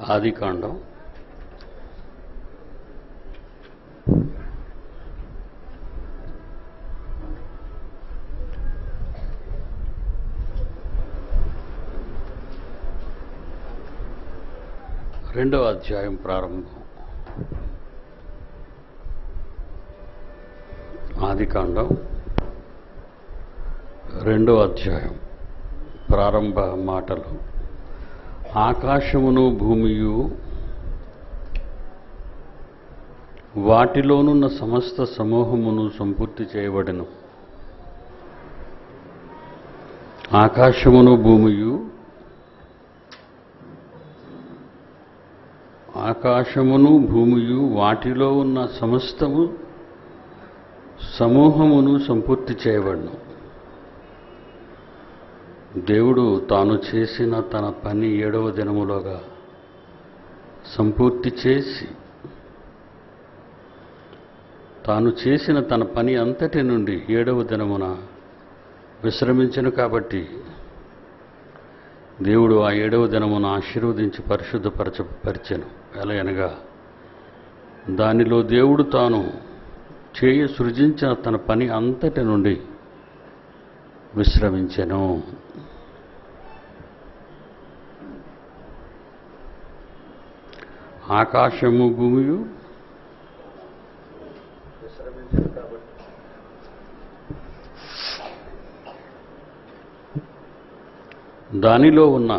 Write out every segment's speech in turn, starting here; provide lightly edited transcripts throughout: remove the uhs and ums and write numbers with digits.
ఆదికాండం 2వ అధ్యాయం ప్రారంభం. ఆదికాండం 2వ అధ్యాయం ప్రారంభ మాటలు. ఆకాశమును భూమియు వాటిలోనున్న సమస్త సమూహమును సంపూర్తి చేయబడెను. ఆకాశమును భూమియు వాటిలో ఉన్న సమస్తము సమూహమును సంపూర్తి చేయబడను. దేవుడు తాను చేసిన తన పని 7వ దినములోగా సంపూర్తి చేసి, తాను చేసిన తన పని అంతటి నుండి 7వ దినమున విశ్రమించెను. కాబట్టి దేవుడు ఆ 7వ దినమున ఆశీర్వదించి పరిశుద్ధపరచెను. ఎలాగనగా దానిలో దేవుడు తాను సృజించిన తన పని అంతటి నుండి విశ్రమించెను. ఆకాశము భూమియు విశ్రమించెను. కాబట్టి దానిలో ఉన్న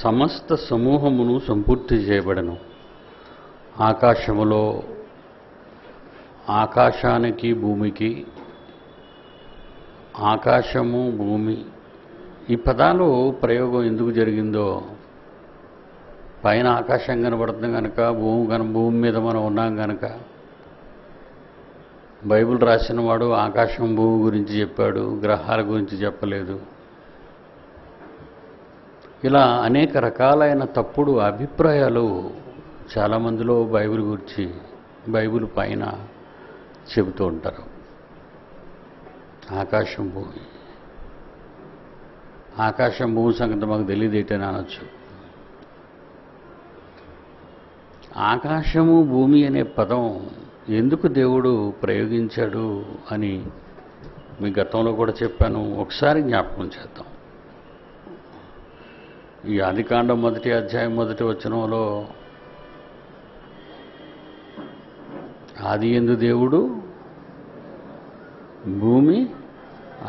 సమస్త సమూహమును సంపూర్తి చేయబడను. ఆకాశములో ఆకాశానికి భూమికి, ఆకాశము భూమి ఈ పదాలు ప్రయోగం ఎందుకు జరిగిందో, పైన ఆకాశం కనబడుతుంది కనుక, భూమి మీద మనం ఉన్నాం కనుక, బైబిల్ రాసిన వాడు ఆకాశం భూమి గురించి చెప్పాడు, గ్రహాల గురించి చెప్పలేదు. ఇలా అనేక రకాలైన తప్పుడు అభిప్రాయాలు చాలామందిలో బైబిల్ గురించి, బైబిల్ పైన చెబుతూ ఉంటారు. ఆకాశం భూమి సంగతి మాకు తెలియదు ఏంటని అనొచ్చు. ఆకాశము భూమి అనే పదం ఎందుకు దేవుడు ప్రయోగించాడు అని మీ గతంలో కూడా చెప్పాను. ఒకసారి జ్ఞాపకం చేద్దాం. ఈ ఆదికాండం 1వ అధ్యాయం 1వ వచనంలో ఆదియందు దేవుడు భూమి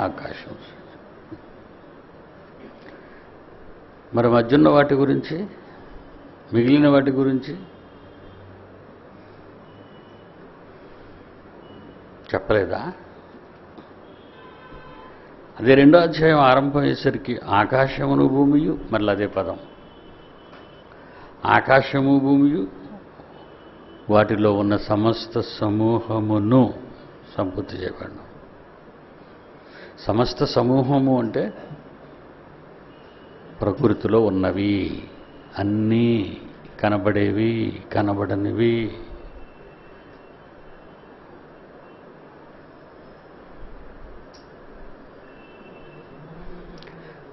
ఆకాశం. మరి మధ్యున్న వాటి గురించి, మిగిలిన వాటి గురించి చెప్పలేదా? అదే 2వ అధ్యాయం ఆరంభం అయ్యేసరికి ఆకాశమును భూమియు, మళ్ళీ అదే పదం, ఆకాశము భూమియు వాటిలో ఉన్న సమస్త సమూహమును సంపూర్తి చేయబడను. సమస్త సమూహము అంటే ప్రకృతిలో ఉన్నవి అన్నీ, కనబడేవి, కనబడనివి.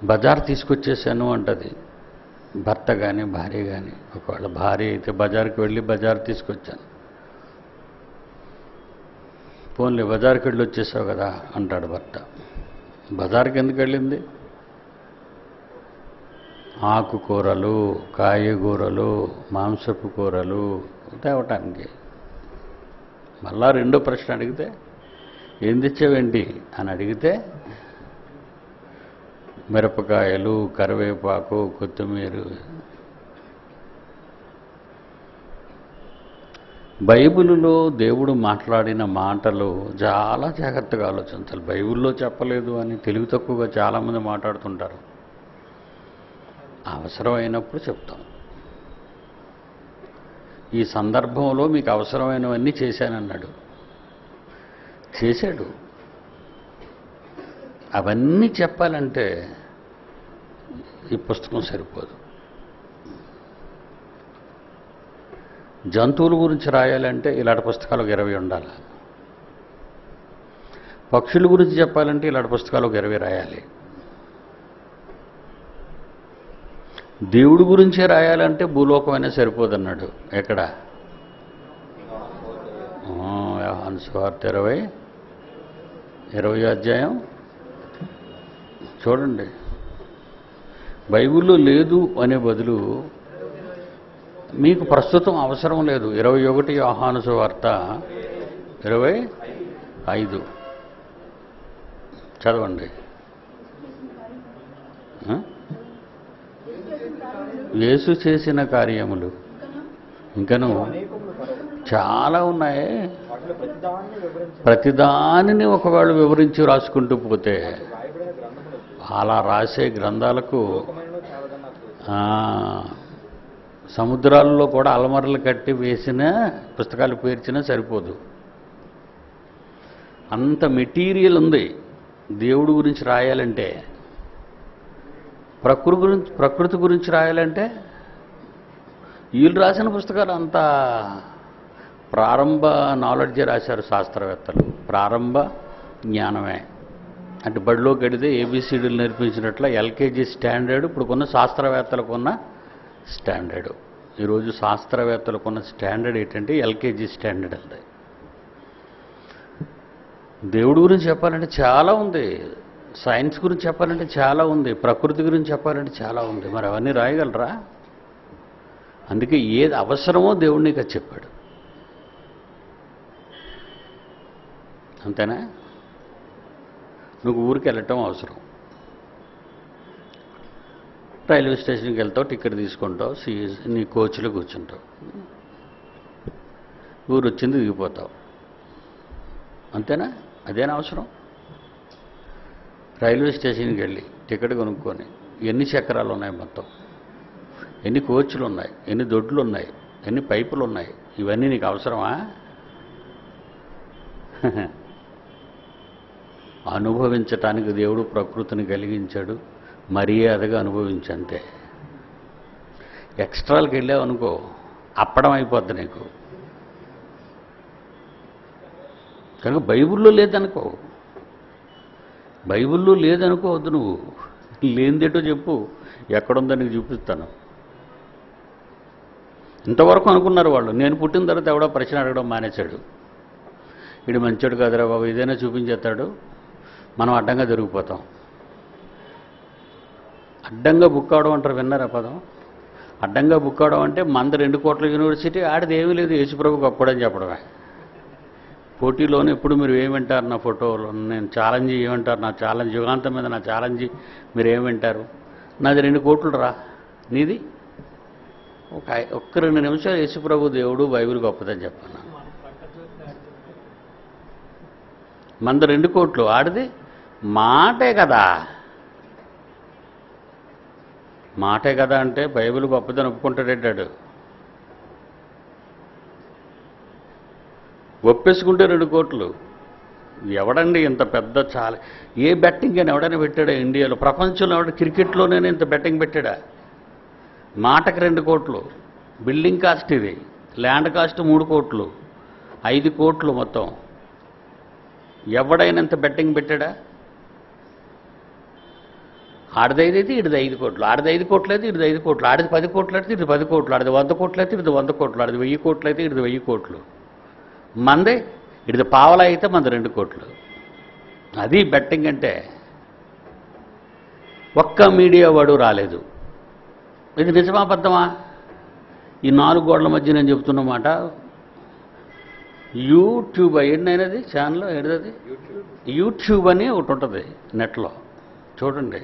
బజార్ తీసుకొచ్చేసాను అంటది భర్త కానీ భార్య కానీ. ఒకవేళ భార్య అయితే బజార్కి వెళ్ళి బజార్ తీసుకొచ్చాను. పోన్లే బజార్కి వెళ్ళి వచ్చేసావు కదా అంటాడు భర్త. బజార్కి ఎందుకు వెళ్ళింది? ఆకుకూరలు, కాయగూరలు, మాంసపు కూరలు తేవటానికి. మళ్ళా 2వ ప్రశ్న అడిగితే ఏం తెచ్చావేంటి అని అడిగితే మిరపకాయలు, కరివేపాకు, కొత్తిమీర. బైబిలులో దేవుడు మాట్లాడిన మాటలు చాలా జాగ్రత్తగా ఆలోచించాలి. బైబిల్లో చెప్పలేదు అని తెలివి తక్కువగా చాలామంది మాట్లాడుతుంటారు. అవసరమైనప్పుడు చెప్తాం. ఈ సందర్భంలో మీకు అవసరమైనవన్నీ చేశానన్నాడు, చేశాడు. అవన్నీ చెప్పాలంటే ఈ పుస్తకం సరిపోదు. జంతువుల గురించి రాయాలంటే ఇలాంటి పుస్తకాలు 20 ఉండాలి. పక్షుల గురించి చెప్పాలంటే ఇలాంటి పుస్తకాలు 20 రాయాలి. దేవుడి గురించే రాయాలంటే భూలోకమైనా సరిపోదన్నాడు. ఎక్కడ? యోహాను సువార్త 20వ అధ్యాయం చూడండి. బైబిల్లో లేదు అనే బదులు మీకు ప్రస్తుతం అవసరం లేదు. 21 యోహాను సువార్త 25 చదవండి. యేసు చేసిన కార్యములు ఇంకను చాలా ఉన్నాయి. ప్రతిదానిని ఒకవేళ వివరించి రాసుకుంటూ పోతే అలా రాసే గ్రంథాలకు సముద్రాల్లో కూడా అలమరలు కట్టి వేసిన పుస్తకాలు పేర్చినా సరిపోదు. అంత మెటీరియల్ ఉంది దేవుడి గురించి రాయాలంటే. ప్రకృతి గురించి రాయాలంటే వీళ్ళు రాసిన పుస్తకాలు అంతా ప్రారంభ నాలెడ్జే రాశారు శాస్త్రవేత్తలు. ప్రారంభ జ్ఞానమే అంటే బడిలో గడితే ఏబిసిడీలు నేర్పించినట్ల ఎల్కేజీ స్టాండర్డ్ ఇప్పుడుకున్న శాస్త్రవేత్తలకున్న స్టాండర్డు. ఈరోజు శాస్త్రవేత్తలకున్న స్టాండర్డ్ ఏంటంటే ఎల్కేజీ స్టాండర్డ్ అంతే. దేవుడి గురించి చెప్పాలంటే చాలా ఉంది, సైన్స్ గురించి చెప్పాలంటే చాలా ఉంది, ప్రకృతి గురించి చెప్పాలంటే చాలా ఉంది. మరి అవన్నీ రాయగలరా? అందుకే ఏది అవసరమో దేవుడు నీకు అది చెప్పాడు. అంతేనా? నువ్వు ఊరికి వెళ్ళటం అవసరం. రైల్వే స్టేషన్కి వెళ్తావు, టికెట్ తీసుకుంటావు, నీ కోచ్లో కూర్చుంటావు, ఊరు వచ్చింది దిగిపోతావు. అంతేనా? అదేనా అవసరం? రైల్వే స్టేషన్కి వెళ్ళి టికెట్ కొనుక్కొని ఎన్ని చక్రాలు ఉన్నాయి, మొత్తం ఎన్ని కోచ్లు ఉన్నాయి, ఎన్ని దొడ్లు ఉన్నాయి, ఎన్ని పైపులు ఉన్నాయి, ఇవన్నీ నీకు అవసరమా? అనుభవించటానికి దేవుడు ప్రకృతిని కలిగించాడు, మర్యాదగా అనుభవించంతే. ఎక్స్ట్రాలకు వెళ్ళావు అనుకో అప్పడం అయిపోద్ది నీకు. కనుక బైబిల్లో లేదనుకో, బైబిల్లో లేదనుకోవద్దు. నువ్వు లేనిదేటో చెప్పు, ఎక్కడుందో నీకు చూపిస్తాను. ఇంతవరకు అనుకున్నారు వాళ్ళు. నేను పుట్టిన తర్వాత ఎవడో ప్రశ్న అడగడం మానేశాడు. వీడు మంచోడు కాదురా బాబు, ఏదైనా చూపించేస్తాడు, మనం అడ్డంగా దొరికిపోతాం. అడ్డంగా బుక్ అవడం అంటారు, విన్నారా పదం? అడ్డంగా బుక్ అవడం అంటే మంద 2 కోట్ల యూనివర్సిటీ, ఆడిది ఏమీ లేదు, యేసుప్రభు గొప్పడని చెప్పడమే. పోటీలోనే ఎప్పుడు మీరు ఏమంటారు? నా ఫోటోలో నేను ఛాలెంజ్ ఏమంటారు? నా ఛాలెంజ్ యుగాంతం మీద నా ఛాలెంజ్ మీరు ఏమంటారు? నాది 2 కోట్లు రా, నీది ఒక్క 2 నిమిషాలు యేసుప్రభు దేవుడు బైబిల్ గొప్పదని చెప్పాను. మంద 2 కోట్లు, ఆడిది మాటే కదా. మాటే కదా అంటే బైబిల్ గొప్పదని ఒప్పుకుంటాడేటాడు. ఒప్పేసుకుంటే 2 కోట్లు. ఎవడండి ఇంత పెద్ద చాలా ఏ బెట్టింగ్ అని ఎవడైనా పెట్టాడా ఇండియాలో? ప్రపంచంలో ఎవడ క్రికెట్లోనే ఇంత బెట్టింగ్ పెట్టాడా? మాటకి 2 కోట్లు. బిల్డింగ్ కాస్ట్ ఇది, ల్యాండ్ కాస్ట్ 3 కోట్లు, 5 కోట్లు మొత్తం. ఎవడైనా ఇంత బెట్టింగ్ పెట్టాడా? ఆడిదైతే ఇడిది 5 కోట్లు, ఆడిది 5 కోట్లు అయితే ఇడిది 5 కోట్లు, ఆడిది 10 కోట్లు అయితే ఇది 10 కోట్లు, ఆడిది 100 కోట్లు అయితే ఇది 100 కోట్లు, ఆడిది 1000 కోట్లు అయితే ఇది 1000 కోట్లు. మందే ఇడిది పావలా అయితే మంది 2 కోట్లు. అది బెట్టింగ్ అంటే. ఒక్క మీడియా వాడు రాలేదు. ఇది నిజమా అబద్ధమా? ఈ 4 గోడల మధ్య నేను చెప్తున్నమాట. యూట్యూబ్ ఏంటనేది ఛానల్, ఏదది యూట్యూబ్ అని ఒకటి ఉంటుంది నెట్లో, చూడండి.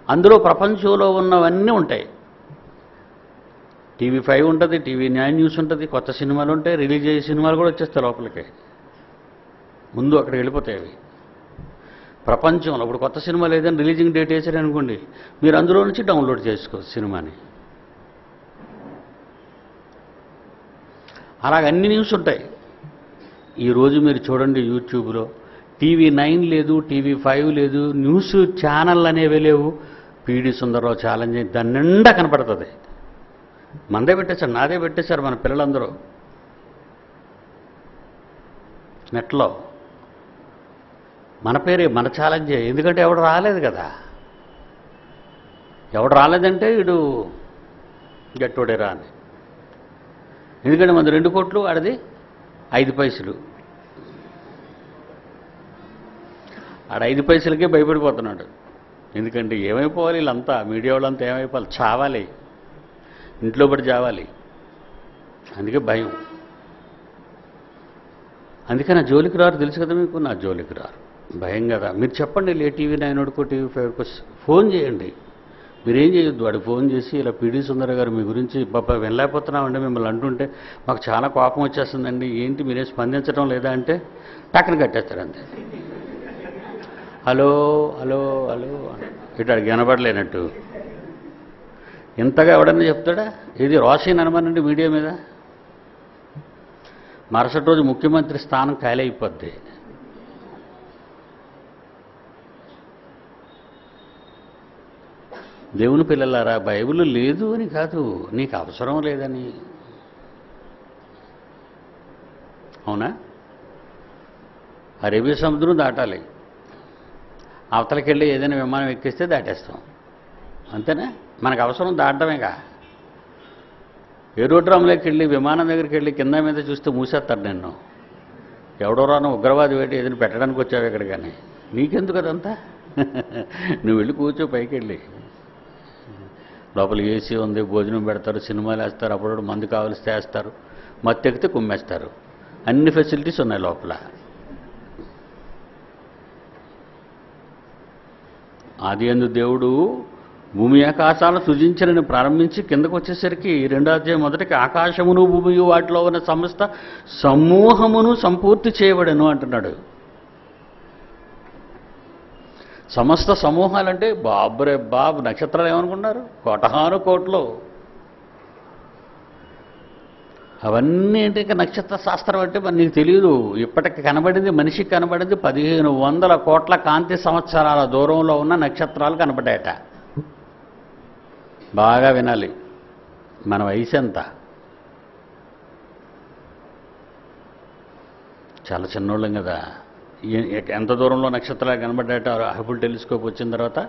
అందులో ప్రపంచంలో ఉన్నవన్నీ ఉంటాయి. TV5 ఉంటుంది, TV9 న్యూస్ ఉంటుంది, కొత్త సినిమాలు ఉంటాయి, రిలీజ్ అయ్యే సినిమాలు కూడా వచ్చేస్తాయి లోపలికి. ముందు అక్కడికి వెళ్ళిపోతాయి అవి. ప్రపంచంలో ఇప్పుడు కొత్త సినిమాలు ఏదైనా రిలీజింగ్ డేట్ వేసారు అనుకోండి, మీరు అందులో నుంచి డౌన్లోడ్ చేసుకోవచ్చు సినిమాని. అలాగ అన్ని న్యూస్ ఉంటాయి. ఈరోజు మీరు చూడండి యూట్యూబ్లో TV9 లేదు, TV5 లేదు, న్యూస్ ఛానల్ అనేవి లేవు. పీడి సుందరరావు ఛాలెంజ్ దాని నిండా కనపడుతుంది. మనదే పెట్టేశారు, నాదే పెట్టేశారు మన పిల్లలందరూ నెట్లో. మన పేరే, మన ఛాలెంజే. ఎందుకంటే ఎవడు రాలేదు కదా. ఎవడు రాలేదంటే వీడు గట్టోడేరా అని. ఎందుకంటే మన 2 కోట్లు, ఆడది 5 పైసలు. ఆడ 5 పైసలకే భయపడిపోతున్నాడు. ఎందుకంటే ఏమైపోవాలి వీళ్ళంతా, మీడియా వాళ్ళంతా ఏమైపోవాలి, చావాలి, ఇంట్లో పడి చావాలి. అందుకే భయం. అందుకే నా జోలికి రారు, తెలుసు కదా మీకు, నా జోలికి రారు, భయం కదా. మీరు చెప్పండి, లే టీవీ 9కో TV5కో ఫోన్ చేయండి. మీరేం చేయొద్దు, వాడికి ఫోన్ చేసి ఇలా పిడి సుందర గారు మీ గురించి పాప వెళ్ళలేకపోతున్నామండి మిమ్మల్ని అంటుంటే మాకు చాలా కోపం వచ్చేస్తుందండి, ఏంటి మీరేం స్పందించడం లేదా అంటే టక్కన కట్టేస్తారు అంతే. హలో హలో హలో ఇటు అడిగి వినపడలేనట్టు. ఇంతగా ఎవడన్నా చెప్తాడా? ఇది రోషన్ అనమనండి మీడియా మీద. మరుసటి రోజు ముఖ్యమంత్రి స్థానం ఖాళీ అయిపోద్ది. దేవుని పిల్లలారా, బైబిల్ లేదు అని కాదు, నీకు అవసరం లేదని. అవునా? అరేబియా సముద్రం దాటాలి, అవతలకి వెళ్ళి ఏదైనా విమానం ఎక్కిస్తే దాటేస్తాం, అంతేనా? మనకు అవసరం దాటడమేగా. ఏరోడ్రామ్లోకి వెళ్ళి విమానం దగ్గరికి వెళ్ళి కింద మీద చూస్తే మూసేస్తాడు నిన్ను. ఎవడో రాను ఉగ్రవాది పెట్టి ఏదైనా పెట్టడానికి వచ్చావు ఇక్కడ, కానీ నీకెందుకు అదంతా? నువ్వు వెళ్ళి కూర్చో పైకి వెళ్ళి. లోపల ఏసీ ఉంది, భోజనం పెడతారు, సినిమాలు వేస్తారు, అప్పుడు మందు కావలిస్తే వేస్తారు, మత్తు ఎక్కితే కుమ్మేస్తారు, అన్ని ఫెసిలిటీస్ ఉన్నాయి లోపల. ఆదియందు దేవుడు భూమి ఆకాశాలను సృజించనని ప్రారంభించి కిందకు వచ్చేసరికి 2వ అధ్యాయం మొదటికి ఆకాశమును భూమియు వాటిలో ఉన్న సమస్త సమూహమును సంపూర్తి చేయబడెను అంటున్నాడు. సమస్త సమూహాలంటే బాబురే బాబు, నక్షత్రాలు ఏమనుకున్నారు? కోటాను కోట్లు. అవన్నీ ఏంటి? ఇంకా నక్షత్ర శాస్త్రం అంటే మరి నీకు తెలియదు. ఇప్పటికి కనబడింది, మనిషికి కనబడింది 1500 కోట్ల కాంతి సంవత్సరాల దూరంలో ఉన్న నక్షత్రాలు కనబడ్డాయట. బాగా వినాలి. మన వయసు ఎంత? చాలా చిన్నోళ్ళం కదా. ఎంత దూరంలో నక్షత్రాలు కనబడ్డాయట హబుల్ టెలిస్కోప్ వచ్చిన తర్వాత?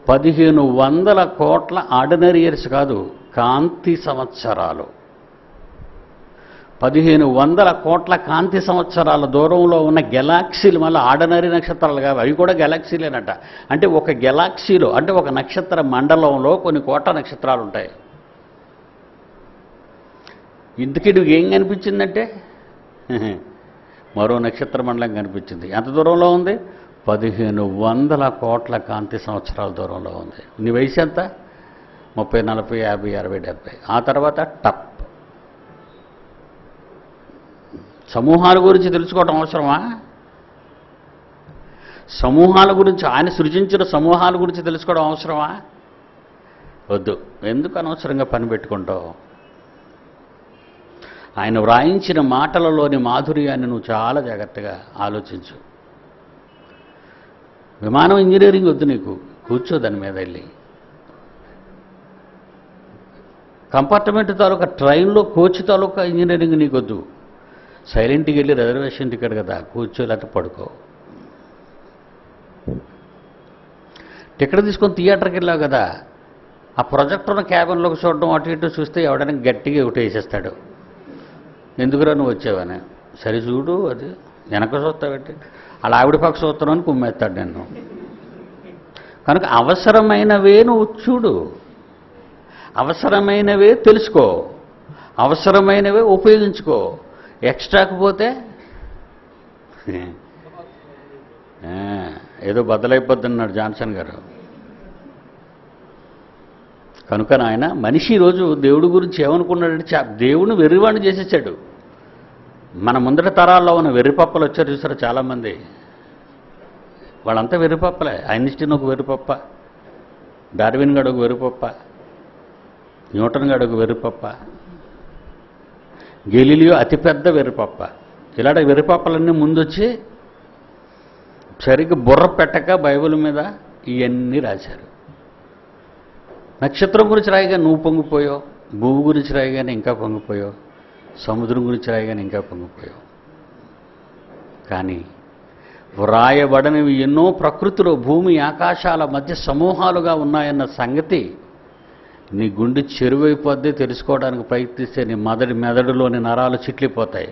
1500 కోట్ల ఆర్డినరీ ఇయర్స్ కాదు, కాంతి సంవత్సరాలు. 1500 కోట్ల కాంతి సంవత్సరాల దూరంలో ఉన్న గెలాక్సీలు మళ్ళీ ఆర్డినరీ నక్షత్రాలు కావు, అవి కూడా గెలాక్సీలేనట. అంటే ఒక గెలాక్సీలో, అంటే ఒక నక్షత్ర మండలంలో కొన్ని కోట్ల నక్షత్రాలు ఉంటాయి. ఇంతకీ నువ్వు ఏం కనిపించిందంటే మరో నక్షత్ర మండలం కనిపించింది. ఎంత దూరంలో ఉంది? 1500 కోట్ల కాంతి సంవత్సరాల దూరంలో ఉంది. నీ వయసు ఎంత? 30, 40, 50, 60, 70. ఆ తర్వాత టప్. సమూహాల గురించి తెలుసుకోవడం అవసరమా? సమూహాల గురించి, ఆయన సృజించిన సమూహాల గురించి తెలుసుకోవడం అవసరమా? వద్దు. ఎందుకు అనవసరంగా పని పెట్టుకుంటావు? ఆయన వ్రాయించిన మాటలలోని మాధుర్యాన్ని నువ్వు చాలా జాగ్రత్తగా ఆలోచించు. విమానం ఇంజనీరింగ్ వద్దు నీకు, కూర్చో దాని మీద వెళ్ళి. కంపార్ట్మెంట్ తాలూకా ట్రైన్లో కోచ్ తాలూకా ఇంజనీరింగ్ నీకొద్దు. సైలెంట్కి వెళ్ళి రిజర్వేషన్ టికెట్ కదా, కూర్చో లేకపోతే పడుకో. టికెట్ తీసుకొని థియేటర్కి వెళ్ళావు కదా, ఆ ప్రొజెక్టర్ ఉన్న క్యాబిన్లోకి చూడడం, అటు ఇటు చూస్తే ఎవడైనా గట్టిగా ఒకటి వేసేస్తాడు. ఎందుకురా నువ్వు వచ్చావని. సరే చూడు, అది వెనక చూస్తావేంటి, అలా ఆవిడ పక్క చూస్తానని కుమ్మేస్తాడు నిన్ను. కనుక అవసరమైనవే నువ్వు చూడు, అవసరమైనవే తెలుసుకో, అవసరమైనవే ఉపయోగించుకో. ఎక్స్ట్రాకి పోతే ఏదో బద్దలైపోద్దన్నాడు జాన్సన్ గారు. కనుక ఆయన మనిషి ఈరోజు దేవుడి గురించి ఏమనుకున్నాడంటే దేవుడిని వెర్రివాణ్ణి చేసేసాడు. మన ముందట తరాల్లో ఉన్న వెర్రిపప్పలు వచ్చారు చూసారు చాలామంది, వాళ్ళంతా వెర్రిపప్పలే. ఐన్స్టీన్ ఒక వెర్రిపప్ప, డార్విన్ గాడు ఒక వెర్రిపప్ప, న్యూటన్ గాడు ఒక వెర్రిపప్ప, గెలీలియో అతిపెద్ద వెర్రిపప్ప. ఇలాంటి వెర్రిపప్పలన్నీ ముందొచ్చి సరిగ్గా బుర్ర పెట్టక బైబిల్ మీద ఇవన్నీ రాశారు. నక్షత్రం గురించి రాయగానే నువ్వు పొంగిపోయావు, భూమి గురించి రాయగానే ఇంకా పొంగిపోయావు, సముద్రం గురించి రాయగానే ఇంకా పొంగిపోయావు. కానీ వ్రాయబడనివి ఎన్నో ప్రకృతిలో భూమి ఆకాశాల మధ్య సమూహాలుగా ఉన్నాయన్న సంగతి నీ గుండె చెరువైపోద్ది. తెలుసుకోవడానికి ప్రయత్నిస్తే నీ మెదడులోని నరాలు చిట్లిపోతాయి.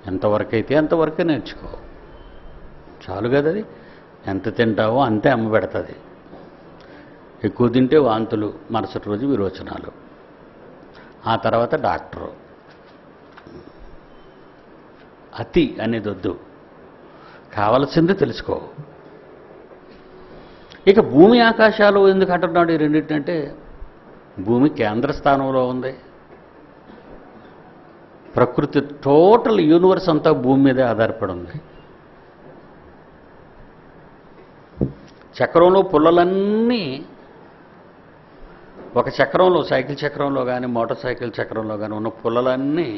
ఎంతవరకైతే అంతవరకే నేర్చుకో, చాలు కదది. ఎంత తింటావో అంతే అమ్మ పెడుతుంది. ఎక్కువ తింటే వాంతులు, మరుసటి రోజు విరోచనాలు, ఆ తర్వాత డాక్టరు. అతి అనేది వద్దు, కావలసింది తెలుసుకో. ఇక భూమి ఆకాశాలు ఎందుకు అంటున్నాడు ఈ రెండింటినంటే, భూమి కేంద్ర స్థానంలో ఉంది. ప్రకృతి టోటల్ యూనివర్స్ అంతా భూమి మీదే ఆధారపడి ఉంది. చక్రంలో పుల్లలన్నీ ఒక చక్రంలో, సైకిల్ చక్రంలో కానీ మోటార్ సైకిల్ చక్రంలో కానీ ఉన్న పుల్లలన్నీ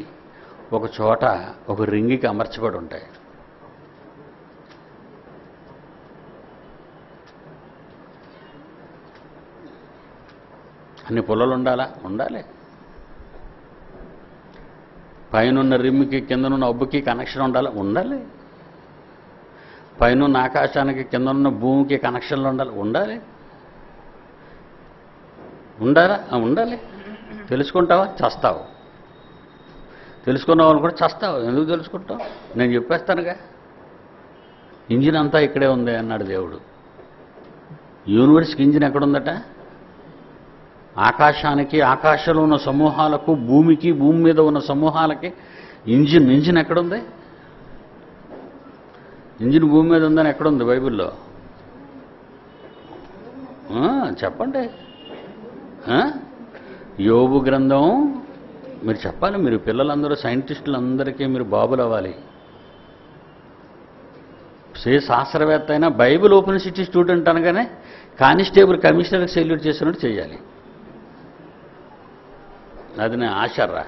ఒక చోట ఒక రింగికి అమర్చబడి ఉంటాయి. అన్ని పుల్లలు ఉండాలా? ఉండాలి. పైనున్న రిమ్కి కిందనున్న అబ్బుకి కనెక్షన్ ఉండాలా? ఉండాలి. పైనున్న ఆకాశానికి కిందనున్న భూమికి కనెక్షన్లు ఉండాలి? ఉండాలి. ఉండాలా? ఉండాలి. తెలుసుకుంటావా? చస్తావు. తెలుసుకున్న వాళ్ళు కూడా చస్తావు. ఎందుకు తెలుసుకుంటావు? నేను చెప్పేస్తానుగా. ఇంజిన్ అంతా ఇక్కడే ఉంది అన్నాడు దేవుడు. యూనివర్స్కి ఇంజిన్ ఎక్కడుందట? ఆకాశానికి, ఆకాశంలో ఉన్న సమూహాలకు, భూమికి, భూమి మీద ఉన్న సమూహాలకి ఇంజిన్ ఎక్కడుంది? ఇంజిన్ భూమి మీద ఉందని ఎక్కడుంది బైబిల్లో? చెప్పండి. యోబు గ్రంథం మీరు చెప్పాలి. మీరు పిల్లలందరూ సైంటిస్టులందరికీ మీరు బాబులు అవ్వాలి. శాస్త్రవేత్త అయినా బైబిల్ ఓపెన్ సిటీ స్టూడెంట్ అనగానే కానిస్టేబుల్ కమిషనర్కి సెల్యూట్ చేసినట్టు చేయాలి. అది నేను ఆశర్రా.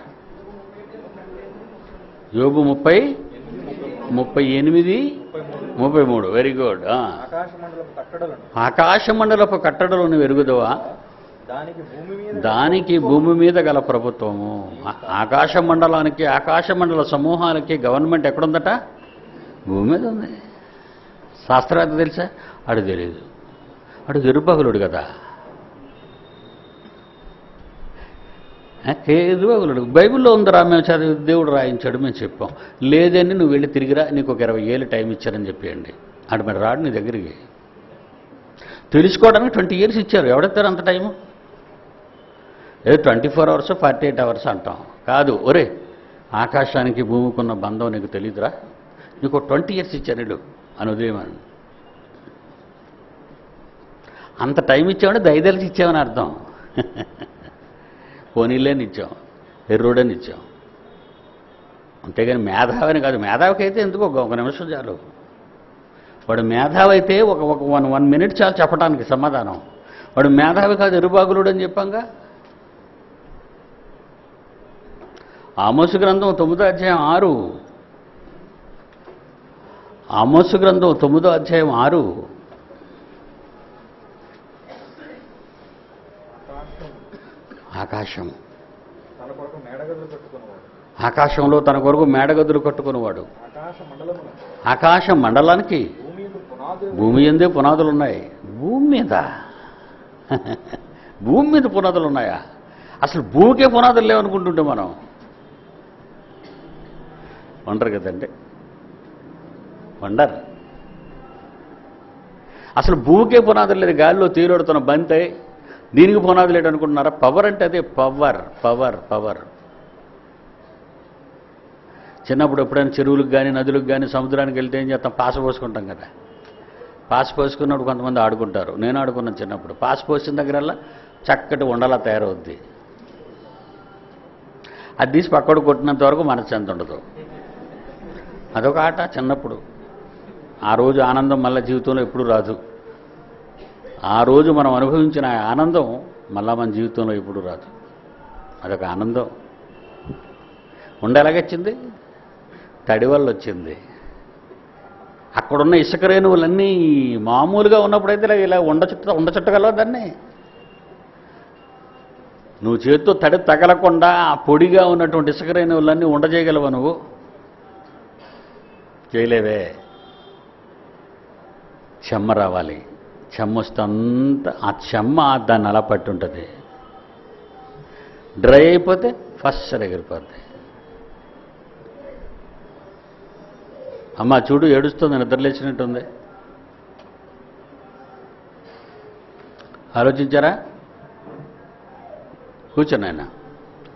యోబు 30:38-33. Very good. ఆకాశమండలపు కట్టడలు నువ్వు ఎరుగుదవా? దానికి భూమి మీద గల ప్రభుత్వము. ఆకాశమండలానికి, ఆకాశమండల సమూహాలకి గవర్నమెంట్ ఎక్కడుందట? భూమి మీద ఉంది. శాస్త్రవేత్త తెలుసా? అడు తెలియదు. అడు ఎరుపగలుడు కదా. ఎరుపగలుడు బైబిల్లో ఉందిరా, మేము చదివి దేవుడు రాయించాడు, మేము చెప్పాం. లేదని నువ్వు వెళ్ళి తిరిగిరా, నీకు ఒక 20 ఏళ్ళు టైం ఇచ్చారని చెప్పేయండి. అటు మరి రాడు నీ దగ్గరికి. తెలుసుకోవడానికి 20 years ఇచ్చారు. ఎవడెత్తారు అంత టైము? ఏదో 24 hours 48 hours అంటాం. కాదు. ఒరే, ఆకాశానికి భూమికి ఉన్న బంధం నీకు తెలియదురా, నీకు 20 years ఇచ్చారు ఇడు అని ఉదయమని. అంత టైం ఇచ్చామంటే దయదలిచి ఇచ్చామని అర్థం. పోనీళ్ళని ఇచ్చాం, ఎర్రోడని ఇచ్చాం. అంతేగాని మేధావిని కాదు. మేధావికి అయితే ఎందుకు ఒక నిమిషం చాలు. వాడు మేధావి అయితే ఒక 1 minute చాలు చెప్పడానికి సమాధానం. వాడు మేధావి కాదు, ఎరుబాగులుడు అని చెప్పాంగా. ఆమోసు గ్రంథం 9:6. ఆమోసు గ్రంథం 9:6. ఆకాశంలో తన కొరకు మేడగదులు కట్టుకునేవాడు. ఆకాశ మండలానికి భూమి ఎందే పునాదులు ఉన్నాయి. భూమి మీద పునాదులు ఉన్నాయా? అసలు భూమికే పునాదులు లేవనుకుంటుంటే మనం వండరు కదండి. వండర్. అసలు భూమికే పునాదులు లేదు. గాలిలో తీరుడుతున్న బంతి దీనికి పునాదులు లేడు అనుకుంటున్నారా? పవర్ అంటే అదే. పవర్. చిన్నప్పుడు ఎప్పుడైనా చెరువులకు కానీ, నదులకు కానీ, సముద్రానికి వెళ్తే ఏం చేస్తాం? పాస పోసుకుంటాం కదా. పాస పోసుకున్నప్పుడు కొంతమంది ఆడుకుంటారు. నేను ఆడుకున్నాను చిన్నప్పుడు. పాస పోసిన దగ్గరల్లా చక్కటి ఉండలా తయారవుద్ది. అది తీసి పక్కడు కొట్టినంత వరకు మనశ్శాంతి ఉండదు. అదొక ఆట చిన్నప్పుడు. ఆ రోజు ఆనందం మళ్ళీ జీవితంలో ఎప్పుడు రాదు. ఆ రోజు మనం అనుభవించిన ఆనందం మళ్ళా మన జీవితంలో ఎప్పుడు రాదు. అదొక ఆనందం. ఎలాగొచ్చింది? తడి వల్ల వచ్చింది. అక్కడున్న ఇసుక రేణువులన్నీ మామూలుగా ఉన్నప్పుడైతే ఇలా ఉండచుట్టగలవా దాన్ని? నువ్వు చేతితో తడి తగలకుండా ఆ పొడిగా ఉన్నటువంటి ఇసుక రేణువులన్నీ ఉండజేయగలవా నువ్వు? చేయలేవే. చెమ్మ రావాలి. చెమ్మ వస్తే అంత ఆ చెమ్మ దాన్ని అలా పట్టి ఉంటుంది. డ్రై అయిపోతే ఫస్ట్ ఎగిరిపోద్ది. అమ్మ చూడు ఏడుస్తుంది, నిద్రలేచినట్టుంది. ఆలోచించారా? కూర్చొని ఆయన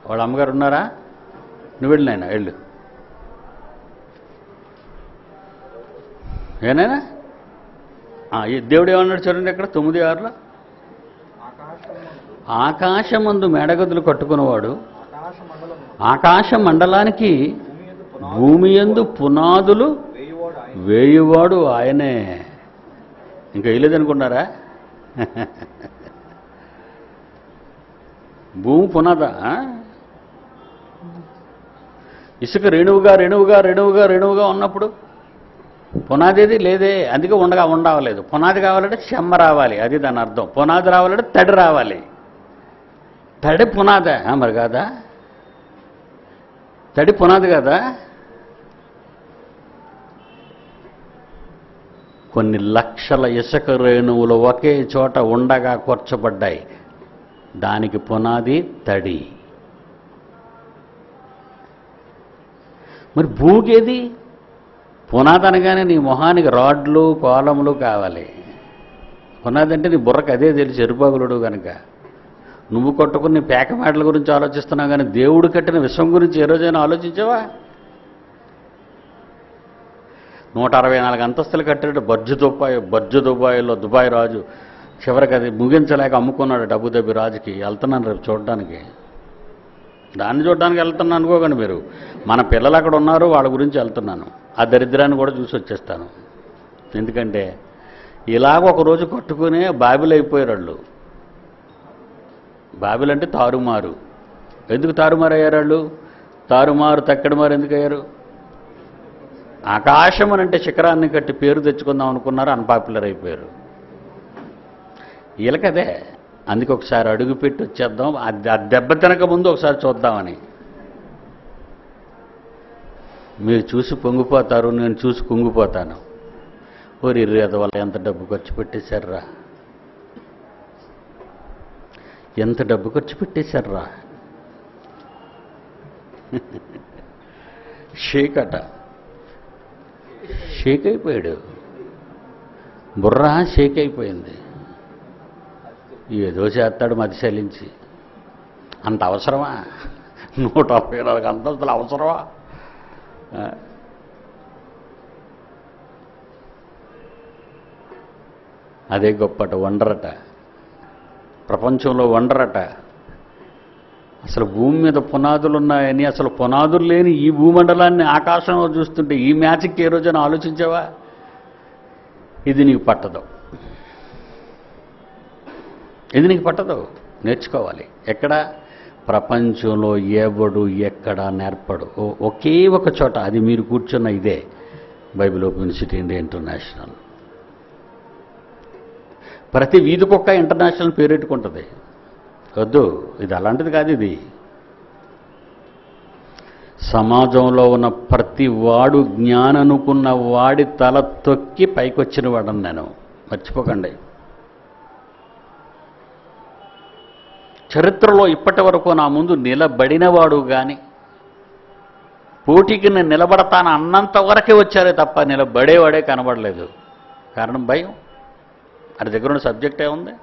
వాళ్ళ అమ్మగారు ఉన్నారా? నువ్వు వెళ్ళు నాయన, వెళ్ళు. ఏనాయనా దేవుడు ఏమన్నాడు చూడండి ఇక్కడ 9:6లో, ఆకాశమందు మేడగదులు కట్టుకున్నవాడు ఆకాశ మండలానికి భూమి యందు పునాదులు వేయువాడు ఆయనే. ఇంకా వేయలేదనుకున్నారా? భూమి పునాదా? ఇసుక రేణువుగా రేణువుగా రేణువుగా రేణువుగా ఉన్నప్పుడు పునాదేది లేదే. అందుకే ఉండవలేదు. పునాది కావాలంటే చెమ్మ రావాలి, అది దాని అర్థం. పునాది రావాలంటే తడి రావాలి. తడి పునాదా మరి కాదా? తడి పునాది కదా. కొన్ని లక్షల ఇసుక రేణువులు ఒకే చోట ఉండగా కూర్చబడ్డాయి. దానికి పునాది తడి. మరి భూమికేది? పునాది అనగానే నీ మొహానికి రాడ్లు కోలములు కావాలి. పునాది అంటే నీ బుర్రకు అదే తెలిసి ఎరుబాగులుడు కనుక నువ్వు కొట్టుకుని పేకమేటల గురించి ఆలోచిస్తున్నావు, కానీ దేవుడు కట్టిన విశ్వం గురించి ఏ రోజైనా ఆలోచించావా? 164 అంతస్తులు కట్టాడు బర్జు దుబాయ్లో. దుబాయ్ రాజు చివరికి అది ముగించలేక అమ్ముకున్నాడు డబ్బు దబ్బి రాజుకి. వెళ్తున్నాను రేపు చూడడానికి. దాన్ని చూడడానికి వెళ్తున్నాను అనుకోకండి మీరు. మన పిల్లలు అక్కడ ఉన్నారు, వాళ్ళ గురించి వెళ్తున్నాను. ఆ దరిద్రాన్ని కూడా చూసి వచ్చేస్తాను. ఎందుకంటే ఇలాగ ఒకరోజు కట్టుకునే బాబిలు అయిపోయారు వాళ్ళు. బాబిలు అంటే తారుమారు. ఎందుకు తారుమారు అయ్యారు వాళ్ళు? తారుమారు తక్కడమారు ఎందుకు అయ్యారు? ఆకాశం అని అంటే శిఖరాన్ని కట్టి పేరు తెచ్చుకుందాం అనుకున్నారు, అన్పాపులర్ అయిపోయారు. వీళ్ళకదే. అందుకే ఒకసారి అడుగు పెట్టి వచ్చేద్దాం, ఆ దెబ్బ తినక ముందు ఒకసారి చూద్దామని. మీరు చూసి పొంగిపోతారు, నేను చూసి కుంగిపోతాను. ఓరి రేద వల్ల ఎంత డబ్బు ఖర్చు పెట్టేశారా, ఎంత డబ్బు ఖర్చు పెట్టేశారా. షేక్ అయిపోయాడు. బుర్రా షేక్ అయిపోయింది. ఏదో చేస్తాడు మతిశలించి. అంత అవసరమా? 154 అంతస్తులు అవసరమా? అదే గొప్పట, వండరట. ప్రపంచంలో వండరట. అసలు భూమి మీద పునాదులు ఉన్నాయని, అసలు పునాదులు లేని ఈ భూమండలాన్ని ఆకాశంలో చూస్తుంటే ఈ మ్యాచ్కి ఏ రోజైనా ఆలోచించావా? ఇది నీకు పట్టదు, ఇది నీకు పట్టదు. నేర్చుకోవాలి. ఎక్కడ? ప్రపంచంలో ఎవడు ఎక్కడ నేర్పడు. ఒకే ఒక చోట, అది మీరు కూర్చున్న ఇదే Bible open city India international. ప్రతి వీధికొక్క ఇంటర్నేషనల్ పేరెట్టుకుంటుంది. వద్దు, ఇది అలాంటిది కాదు. ఇది సమాజంలో ఉన్న ప్రతి వాడు జ్ఞాననుకున్న వాడి తల తొక్కి పైకొచ్చిన వాడని నేను, మర్చిపోకండి. చరిత్రలో ఇప్పటి వరకు నా ముందు నిలబడినవాడు కానీ, పోటీకి నేను నిలబడతాను అన్నంత వరకే వచ్చారే తప్ప నిలబడేవాడే కనబడలేదు. కారణం భయం. అది దగ్గర ఉన్న సబ్జెక్ట్ ఏముంది?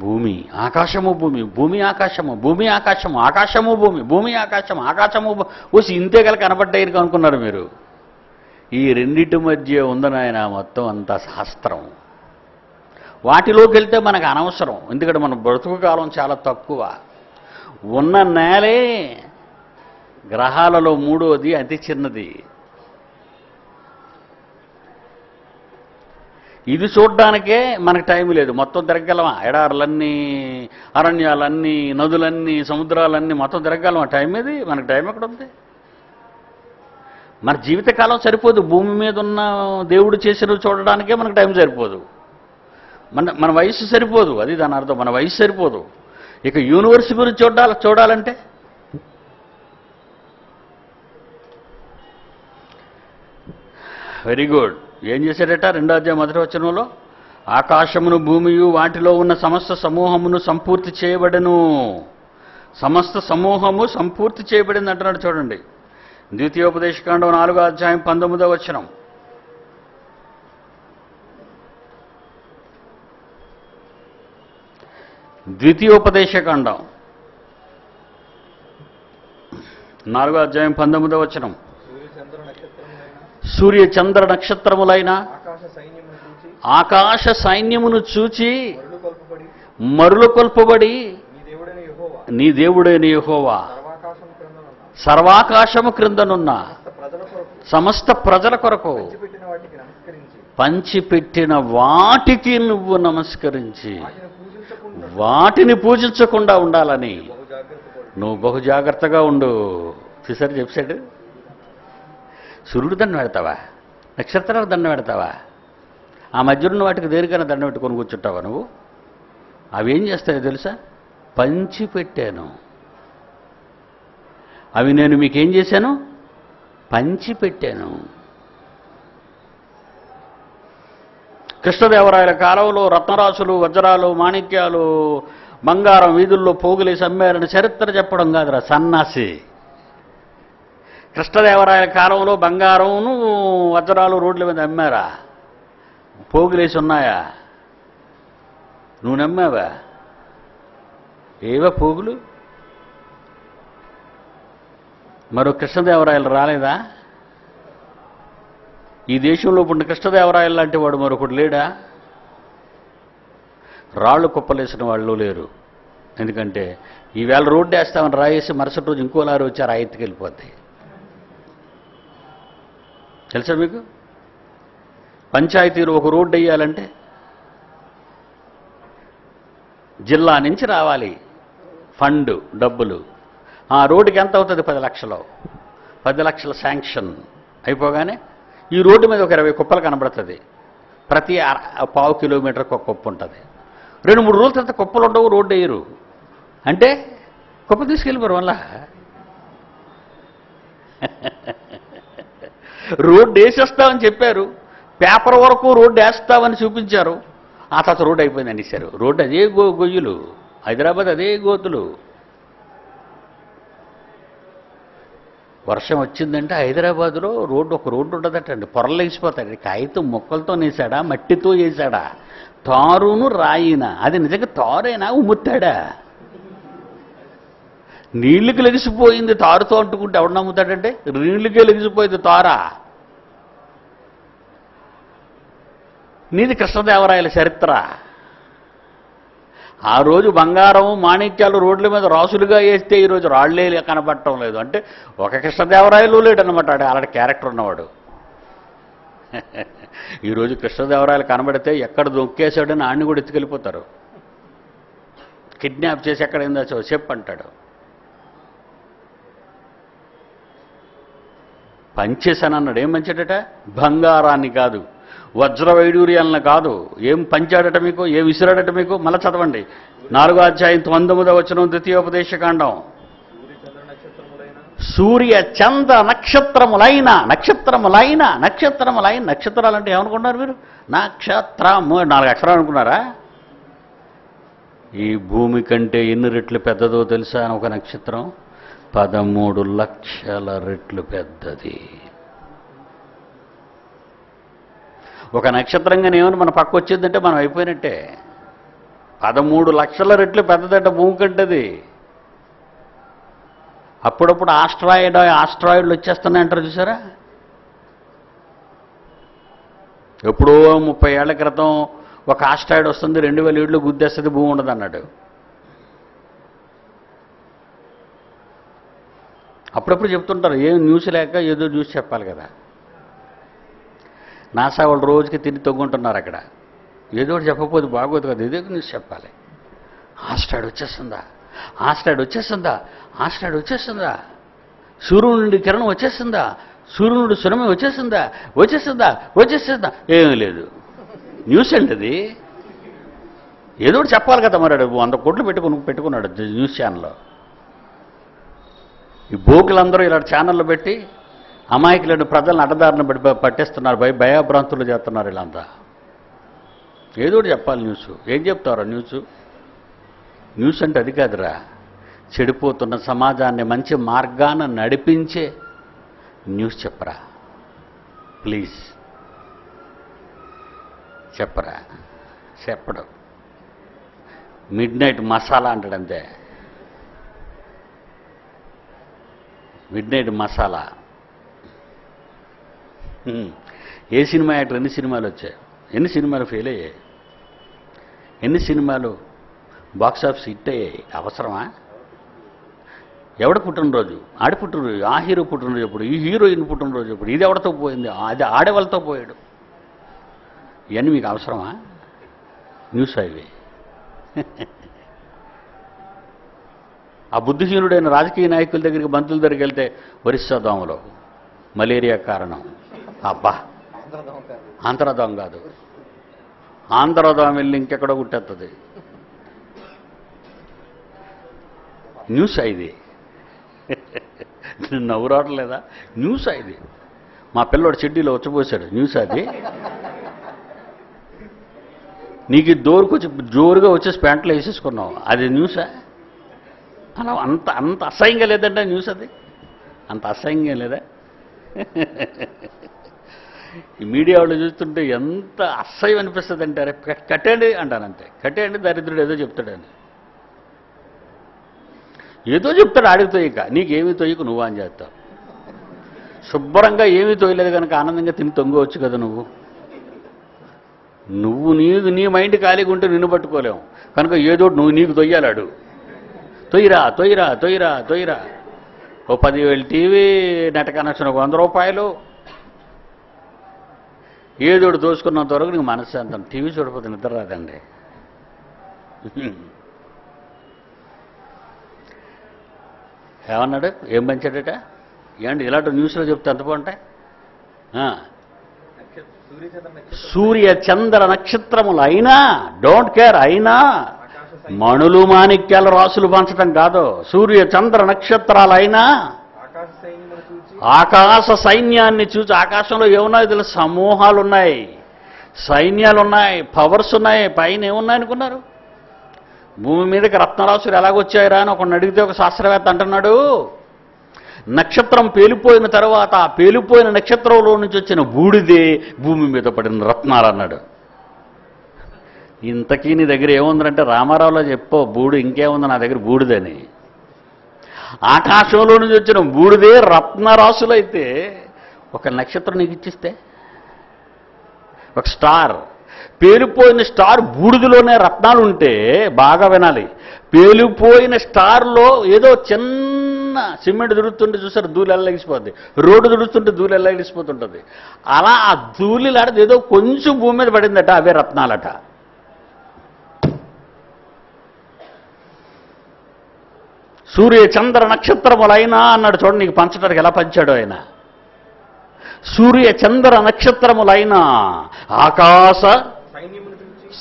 భూమి ఆకాశము, భూమి భూమి ఆకాశము, భూమి ఆకాశము, ఆకాశము భూమి, భూమి ఆకాశము, ఆకాశము వచ్చి ఇంతే గల కనబడ్డాయి అనుకున్నారు మీరు. ఈ రెండింటి మధ్య ఉందనాయన మొత్తం అంతా శాస్త్రం. వాటిలోకి వెళ్తే మనకు అనవసరం. ఎందుకంటే మన బ్రతుకు కాలం చాలా తక్కువ. ఉన్న నేలే గ్రహాలలో 3వది, అతి చిన్నది. ఇది చూడ్డానికే మనకు టైం లేదు. మొత్తం తిరగలమా? ఎడారులన్నీ, అరణ్యాలన్నీ, నదులన్నీ, సముద్రాలన్నీ మొత్తం తిరగలమా? టైం ఏది? మనకు టైం ఎక్కడుంది? మన జీవితకాలం సరిపోదు. భూమి మీద ఉన్న దేవుడు చేసినవి చూడడానికే మనకు టైం సరిపోదు. మన వయసు సరిపోదు. అది దాని అర్థం. మన వయసు సరిపోదు. ఇక యూనివర్స్ గురించి చూడాలంటే వెరీ గుడ్. ఏం చేశాడట? 2వ అధ్యాయం 1వ వచనంలో ఆకాశమును భూమియు వాటిలో ఉన్న సమస్త సమూహమును సంపూర్తి చేయబడెను. సమస్త సమూహము సంపూర్తి చేయబడింది అంటున్నాడు చూడండి. ద్వితీయోపదేశకాండం 4వ అధ్యాయం 19వ వచనం. ద్వితీయోపదేశకాండం 4వ అధ్యాయం 19వ వచనం. సూర్య చంద్ర నక్షత్రములైన ఆకాశ సైన్యమును చూచి మరులు కొల్పబడి నీ దేవుడైన యెహోవా సర్వాకాశము క్రిందనున్న సమస్త ప్రజల కొరకు పంచిపెట్టిన వాటికి నువ్వు నమస్కరించి వాటిని పూజించకుండా ఉండాలని నువ్వు బహు జాగ్రత్తగా ఉండు. చూసారు చెప్పాడు. సూర్యుడు దండం పెడతావా? నక్షత్రాలకు దండం పెడతావా? ఆ మధ్యలో వాటికి దేనికైనా దండం పెట్టుకొని కూర్చుంటావా నువ్వు? అవి ఏం చేస్తాయో తెలుసా? పంచిపెట్టాను. అవి నేను మీకేం చేశాను? పంచిపెట్టాను. కృష్ణదేవరాయల కాలంలో రత్నరాశులు, వజ్రాలు, మాణిక్యాలు, బంగారం వీధుల్లో పోగులేసి అమ్మారని చరిత్ర చెప్పడం కాదురా సన్నాసి. కృష్ణదేవరాయల కాలంలో బంగారమును వజ్రాలు రోడ్ల మీద అమ్మారా? పోగులేసి ఉన్నాయా? నువ్వు నమ్మావా? ఏవా పోగులు? మరో కృష్ణదేవరాయలు రాలేదా? ఈ దేశంలో పుట్టిన కృష్ణదేవరాయలు లాంటి వాడు మరొకడు లేడా? రాళ్ళు కుప్పలేసిన వాళ్ళు లేరు. ఎందుకంటే ఈవేళ రోడ్డు వేస్తామని రాయేసి మరుసటి రోజు ఇంకో లారీ వచ్చి ఆ ఎత్తుకి వెళ్ళిపోద్ది. తెలుసా మీకు? పంచాయతీలో ఒక రోడ్డు వేయాలంటే జిల్లా నుంచి రావాలి ఫండ్ డబ్బులు. ఆ రోడ్డుకి ఎంత అవుతుంది? 10 లక్షలు. 10 లక్షల శాంక్షన్ అయిపోగానే ఈ రోడ్డు మీద ఒక 20 కుప్పలు కనబడుతుంది. ప్రతి ½ కిలోమీటర్కి ఒక కుప్ప ఉంటుంది. 2-3 రోజుల తర్వాత కుప్పలు ఉండవు, రోడ్డు వేయరు. అంటే కుప్ప తీసుకెళ్ళిపోరు వల్ల. రోడ్డు వేసేస్తామని చెప్పారు, పేపర్ వరకు రోడ్డు వేస్తామని చూపించారు, ఆ తర్వాత రోడ్డు అయిపోయింది అనేసారు. రోడ్డు అదే గొయ్యులు, హైదరాబాద్ అదే గోతులు. వర్షం వచ్చిందంటే హైదరాబాదులో ఒక రోడ్డు ఉండదటండి, పొరలు వేసిపోతాడు. కాగితం మొక్కలతో వేసాడా, మట్టితో వేసాడా, తారును రాయినా? అది నిజంగా తారైనా ఉమ్ముతాడా? నీళ్ళకి లెగిసిపోయింది తారుతో అంటుకుంటే ఎవడు నమ్ముతాడంటే? నీళ్ళకే లెగిసిపోయింది తారా. నీది కృష్ణదేవరాయల చరిత్ర. ఆ రోజు బంగారం మాణిక్యాలు రోడ్ల మీద రాసులుగా వేస్తే ఈరోజు రాళ్లే కనబడటం లేదు. అంటే ఒక కృష్ణదేవరాయలు లేడనమాట, అలాంటి క్యారెక్టర్ ఉన్నవాడు. ఈరోజు కృష్ణదేవరాయలు కనబడితే ఎక్కడ దొక్కేశాడని ఆడిని కూడా ఎత్తుకెళ్ళిపోతారు. కిడ్నాప్ చేసి ఎక్కడ ఏందో చెప్పంటాడు. పంచేశానన్నాడు. ఏం పంచాడట? బంగారాన్ని కాదు, వజ్ర వైడూర్యాలను కాదు. ఏం పంచాడట మీకు? ఏం విసిరాడట మీకు? మళ్ళా చదవండి. 4వ అధ్యాయం 19వ వచనం ద్వితీయోపదేశకాండం. సూర్య చంద్ర నక్షత్రములైన నక్షత్రాలు అంటే ఏమనుకున్నారు మీరు? నక్షత్రము 4 అక్షరాలు అనుకున్నారా? ఈ భూమి కంటే ఎన్ని రెట్లు పెద్దదో తెలుసా? ఒక నక్షత్రం 13 లక్షల రెట్లు పెద్దది. ఒక నక్షత్రంగానే ఏమని మన పక్క వచ్చిందంటే మనం అయిపోయినట్టే. 13 లక్షల రెట్లు పెద్దదంట భూమి కంటది. అప్పుడప్పుడు ఆస్ట్రాయిడ్లు వచ్చేస్తున్నాయంటారు చూసారా? ఎప్పుడో 30 ఏళ్ల క్రితం ఒక ఆస్ట్రాయిడ్ వస్తుంది, 2007లో గుద్దేస్తుంది, భూమి ఉండదు అన్నాడు. అప్పుడప్పుడు చెప్తుంటారు, ఏం న్యూస్ లేక ఏదో న్యూస్ చెప్పాలి కదా. నాసా వాళ్ళు రోజుకి తిని తొగ్గుంటున్నారు అక్కడ. ఏదో ఒకటి చెప్పకపోతే బాగోదు కదా, ఏదో న్యూస్ చెప్పాలి. ఆస్ట్రాయిడ్ వచ్చేస్తుందా, సూర్యుడి నుండి కిరణం వచ్చేస్తుందా, సూర్యుడి నుండి సునమి వచ్చేస్తుందా, ఏమీ లేదు. న్యూస్ అండి అది. ఏదో ఒకటి చెప్పాలి కదా. మరి 100 కోట్లు పెట్టుకున్నాడు న్యూస్ ఛానల్లో. ఈ బోకులందరూ ఇలా ఛానళ్ళు పెట్టి అమాయకులను ప్రజలను అడ్డదారిన పట్టేస్తున్నారు, భయభ్రాంతులు చేస్తున్నారు వీళ్ళంతా. ఏదో ఒకటి చెప్పాలి న్యూస్. ఏం చెప్తారో న్యూస్ అంటే అది కాదురా, చెడిపోతున్న సమాజాన్ని మంచి మార్గాన నడిపించే న్యూస్ చెప్పరా ప్లీజ్. చెప్పడం మిడ్ నైట్ మసాలా అంటాడంతే. Midnight masala. ఏ సినిమా యాక్టర్ ఎన్ని సినిమాలు వచ్చాయి, ఎన్ని సినిమాలు ఫెయిల్ అయ్యాయి, ఎన్ని సినిమాలు బాక్సాఫీస్ హిట్ అయ్యాయి. అవసరమా? ఎవడ పుట్టినరోజు? ఆడి పుట్టినరోజు, ఆ హీరో పుట్టినరోజు ఎప్పుడు, ఈ హీరోయిన్ పుట్టినరోజు ఎప్పుడు, ఇది ఎవరితో పోయింది, అది ఆడేవాళ్ళతో పోయాడు. ఇవన్నీ మీకు అవసరమా? న్యూస్ అవి. ఆ బుద్ధిహీనుడైన రాజకీయ నాయకుల దగ్గరికి, మంత్రుల దగ్గరికి వెళ్తే ఒరిస్సా దోమలో మలేరియా కారణం. అబ్బా, ఆంధ్రదోమ కాదు, ఆంధ్రదోమ వెళ్ళి ఇంకెక్కడో గుట్టేస్తుంది. న్యూస్ ఇది. నవ్వు రావట్లేదా? న్యూస్ ఇది. మా పిల్లోడు చెడ్డీలో వచ్చిపోసాడు. న్యూస్ అది. నీకు దోరుకొచ్చి జోరుగా వచ్చేసి ప్యాంట్లో వేసేసుకున్నావు, అది న్యూసా? అలా అంత అసహ్యంగా లేదంటే న్యూస్ అది? అంత అసహ్యంగా లేదా? ఈ మీడియా వాళ్ళు చూస్తుంటే ఎంత అసహ్యం అనిపిస్తుంది అంటే, అరే కట్టేయండి అంటానంతే. కట్టేయండి, దరిద్రుడు ఏదో చెప్తాడని. ఏదో చెప్తాడు ఆడికి తోయక, నీకేమీ తోయకు, నువ్వు అని చేస్తావు. శుభ్రంగా ఏమీ తోయలేదు కనుక ఆనందంగా తిని తొంగవచ్చు కదా నువ్వు నీ మైండ్ ఖాళీగా ఉంటే నిన్ను పట్టుకోలేము కనుక ఏదో నీకు తొయ్యాలాడు. తొయ్యరా. ఓ 10,000 టీవీ, నెట్ కనెక్షన్ ఒక 100 రూపాయలు, ఏదోడు దోసుకున్నంత వరకు నీకు మనశ్శాంతం. టీవీ చూడకపోతే నిద్ర రాదండి. ఏమన్నాడు? ఏం పంచాడట? ఏంటి ఇలాంటి న్యూస్లో చెప్తే ఎంత బాగుంటాయి? సూర్య చంద్ర నక్షత్రములు అయినా, డోంట్ కేర్, అయినా మణులు మాణిక్యాల రాసులు పంచడం కాదు. సూర్య చంద్ర నక్షత్రాలైనా, ఆకాశ సైన్యాన్ని చూసి, ఆకాశంలో ఏమున్నాయి తెలుసు? సమూహాలు ఉన్నాయి, సైన్యాలు ఉన్నాయి, పవర్స్ ఉన్నాయి. పైన ఏమున్నాయి అనుకున్నారు? భూమి మీదకి రత్నరాశులు ఎలాగొచ్చాయిరా అని ఒకడిని అడిగితే ఒక శాస్త్రవేత్త అంటున్నాడు, నక్షత్రం పేలిపోయిన తర్వాత ఆ పేలిపోయిన నక్షత్రంలో నుంచి వచ్చిన బూడిదే భూమి మీద పడిన రత్నాలు అన్నాడు. ఇంతకీ నీ దగ్గర ఏముందంటే రామారావులో చెప్పో బూడు, ఇంకేముంది నా దగ్గర బూడిదని. ఆకాశంలో నుంచి వచ్చిన బూడిదే రత్నరాశులైతే ఒక నక్షత్రం నీకు ఇచ్చిస్తే, ఒక స్టార్, పేలిపోయిన స్టార్ బూడిదలోనే రత్నాలు ఉంటే, బాగా వినాలి, పేలిపోయిన స్టార్లో ఏదో చిన్న సిమెంట్ దుడుతుంటే చూసారు, ధూళి ఎల్లగిసిపోద్ది, రోడ్డు దుడుస్తుంటే ధూళి ఎల్లగిసిపోతుంటుంది. అలా ఆ ధూళిలాడది ఏదో కొంచెం భూమి మీద పడిందట, అవే రత్నాలట. సూర్య చంద్ర నక్షత్రములైనా అన్నాడు. చూడండి నీకు పంచడానికి ఎలా పంచాడు ఆయన. సూర్య చంద్ర నక్షత్రములైనా ఆకాశ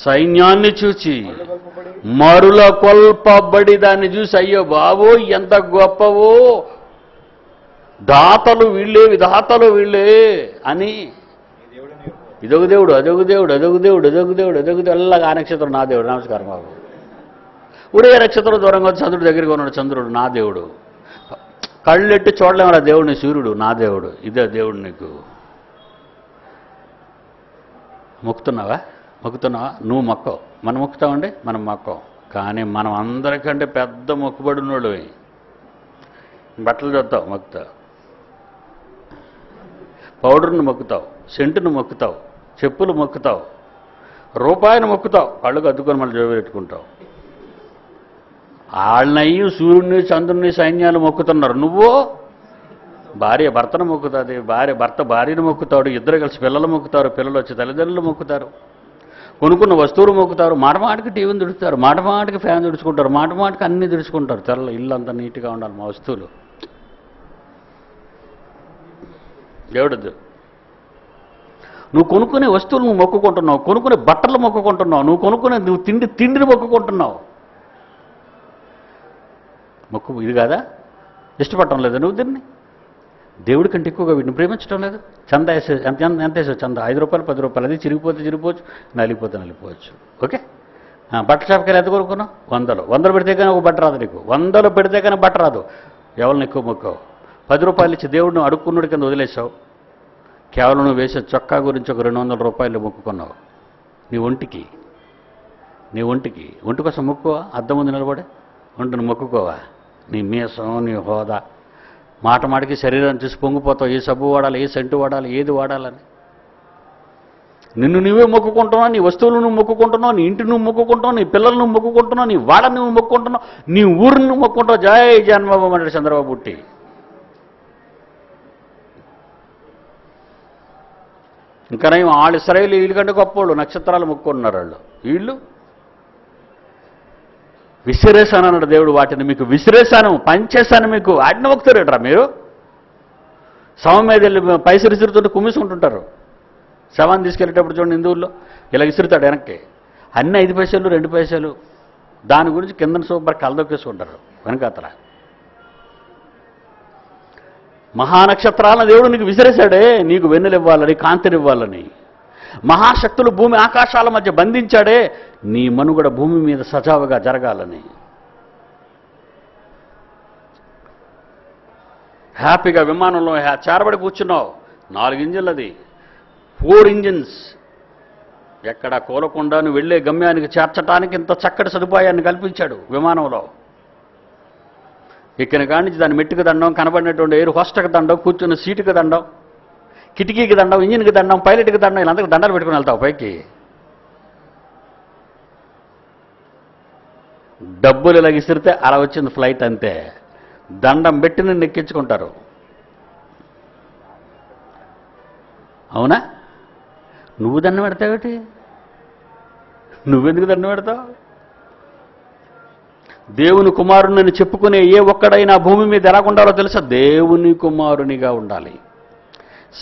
సైన్యాన్ని చూచి మరుల కొల్పబడి దాన్ని చూసి, అయ్యో బాబో ఎంత గొప్పవో, దాతలు వీళ్ళే, విధాతలు వీళ్ళే అని, ఇదొక దేవుడు, అదొక దేవుడు, అదొక దేవుడు, అదొక దేవుడు, అదొక దేవుడు, ఎల్లగా ఆ నక్షత్రం నా దేవుడు, నమస్కారం బాబు. ఉడే నక్షత్రం దూరంగా వచ్చి చంద్రుడి దగ్గరికి ఉన్నాడు, చంద్రుడు నా దేవుడు, కళ్ళెట్టి చూడలేమరా దేవుడిని, సూర్యుడు నా దేవుడు, ఇదే దేవుడు. నీకు మొక్కుతున్నావా? నువ్వు మొక్కవు, మనం మొక్కుతామండి, మనం మొక్కం. కానీ మనం అందరికంటే పెద్ద మొక్కుబడినోళ్ళు. బట్టలు చూస్తావు, మొక్కుతావు, పౌడర్ను మొక్కుతావు, సెంటును మొక్కుతావు, చెప్పులు మొక్కుతావు, రూపాయిని మొక్కుతావు, కళ్ళకు అద్దుకొని మళ్ళీ జోబు పెట్టుకుంటావు. వాళ్ళనయ్యి సూర్యుడిని చంద్రుడిని సైన్యాలు మొక్కుతున్నారు. నువ్వు భార్య భర్తను మొక్కుతుంది, భర్త భార్యను మొక్కుతాడు, ఇద్దరు కలిసి పిల్లలు మొక్కుతారు, పిల్లలు వచ్చి తల్లిదండ్రులు మొక్కుతారు, కొనుక్కున్న వస్తువులు మొక్కుతారు, మాటమాటకి టీవీని తుడుస్తారు, మాటమాటకి ఫ్యాన్ తుడుచుకుంటారు, మాటమాటకి అన్నీ తుడుచుకుంటారు. తెల్ల ఇల్లు అంతా నీట్గా ఉండాలి మా వస్తువులు. దేవుడద్దు. నువ్వు కొనుక్కునే వస్తువులు నువ్వు మొక్కుకుంటున్నావు, కొనుక్కునే బట్టలు మొక్కుకుంటున్నావు, నువ్వు తిండిని మొక్కుకుంటున్నావు. మొక్కు ఇది కాదా? ఇష్టపడటం లేదా నువ్వు దీన్ని? దేవుడి కంటే ఎక్కువగా వీటిని ప్రేమించడం లేదు. చందా వేసే ఎంత వేసావు చందా? 5 రూపాయలు 10 రూపాయలు. అది చిరిగిపోతే చిరిగిపోవచ్చు, నలిగిపోతే నలిగిపోవచ్చు. ఓకే. బట్టల షాప్కి వెళ్ళి ఎంత కొనుక్కున్నావు? 100 పెడితే కానీ ఒక బట్ట రాదు నీకు. 100 పెడితే కానీ బట్ట రాదు. ఎవరిని ఎక్కువ మొక్కావు? 10 రూపాయలు ఇచ్చి దేవుడిని అడుక్కున్నాడు కింద వదిలేసావు. కేవలం నువ్వు వేసే చొక్కా గురించి ఒక 200 రూపాయలు మొక్కుకున్నావు. నీ ఒంటికి ఒంటి కోసం మొక్కుకోవా? అద్దం ముందు నిలబడి ఒంటిని మొక్కుకోవా? నీ మీసం, నీ హోదా, మాటకి శరీరాన్ని చూసి పొంగిపోతావు. ఏ సబ్బు వాడాలి, ఏ సెంటు వాడాలి, ఏది వాడాలని. నిన్ను నువ్వే మొక్కుకుంటున్నావు, నీ వస్తువులు నువ్వు మొక్కుకుంటున్నావు, నీ ఇంటి నువ్వు మొక్కుకుంటున్నావు, నీ పిల్లలు నువ్వు మొక్కుకుంటున్నావు, నీ వాళ్ళని నువ్వు మొక్కుకుంటున్నావు, నీ ఊరిని నువ్వు మొక్కుంటావు. జై జన్మబాబు అన్నాడు చంద్రబాబు పుట్టి. ఇంకా వాళ్ళు ఇస్రాయేలు వీళ్ళ కంటే గొప్పోళ్ళు, నక్షత్రాలు మొక్కుకుంటున్నారు వాళ్ళు. వీళ్ళు విసిరేశాను అన్నాడు దేవుడు. వాటిని మీకు విసిరేశాను, పంచేశాను మీకు. వాటిని మొక్కుతారేట్రా మీరు? శవం మీద వెళ్ళి పైసలు విసురుతుంటే కుమ్మిసుకుంటుంటారు. శవాన్ని తీసుకెళ్ళేటప్పుడు చూడండి, హిందువుల్లో ఇలా విసురుతాడు వెనక్కి. అన్నీ 5 పైసలు 2 పైసలు. దాని గురించి కింద సూపర్ కలదొక్కేసుకుంటారు వెనకాతల. మహానక్షత్రాలను దేవుడు నీకు విసిరేశాడే, నీకు వెన్నెలివ్వాలని, కాంతినివ్వాలని. మహాశక్తులు భూమి ఆకాశాల మధ్య బంధించాడే, నీ మనుగడ భూమి మీద సజావుగా జరగాలని. హ్యాపీగా విమానంలో చేరబడి కూర్చున్నావు. 4 ఇంజిన్లది, 4 ఇంజిన్స్. ఎక్కడ కోలకుండా నువ్వు వెళ్ళే గమ్యానికి చేర్చడానికి ఇంత చక్కటి సదుపాయాన్ని కల్పించాడు విమానంలో. ఎక్కిన కాడి నుంచి దాని మెట్టుకు దండం, కనబడినటువంటి ఎయిర్ హోస్ట్కి దండం, కూర్చున్న సీటుకి దండం, కిటికీకి దండం, ఇంజిన్కి దండం, పైలట్కి దండం. వీళ్ళందరికీ దండాలు పెట్టుకుని వెళ్తావు పైకి. డబ్బులు ఇలా ఇసిరితే అలా వచ్చింది ఫ్లైట్ అంతే. దండం పెట్టి నిన్ను ఎక్కించుకుంటారు. అవునా? నువ్వు దండం పెడతావేటి? నువ్వెందుకు దండం పెడతావు? దేవుని కుమారుని చెప్పుకునే ఏ ఒక్కడైనా భూమి మీద ఎలా ఉండాలో తెలుసా? దేవుని కుమారునిగా ఉండాలి.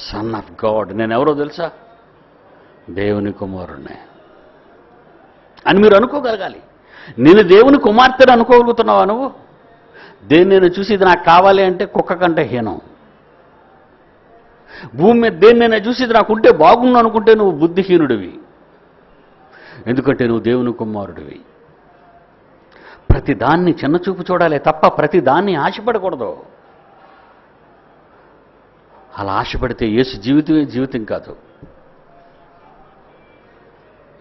Son of God. నేను ఎవరో తెలుసా? దేవుని కుమారుణ్ణి అని మీరు అనుకోగలగాలి. నేను దేవుని కుమార్తెను అనుకోగలుగుతున్నావా నువ్వు? దేన్ని నేను చూసి ఇది నాకు కావాలి అంటే కుక్క కంటే హీనం. భూమి మీద దేన్నైనా చూసి ఇది నాకు ఉంటే బాగుండు అనుకుంటే నువ్వు బుద్ధిహీనుడివి. ఎందుకంటే నువ్వు దేవుని కుమారుడివి. ప్రతిదాన్ని చిన్నచూపు చూడాలి తప్ప ప్రతిదాన్ని ఆశపడకూడదు. అలా ఆశపడితే యేసు జీవితమే జీవితం కాదు.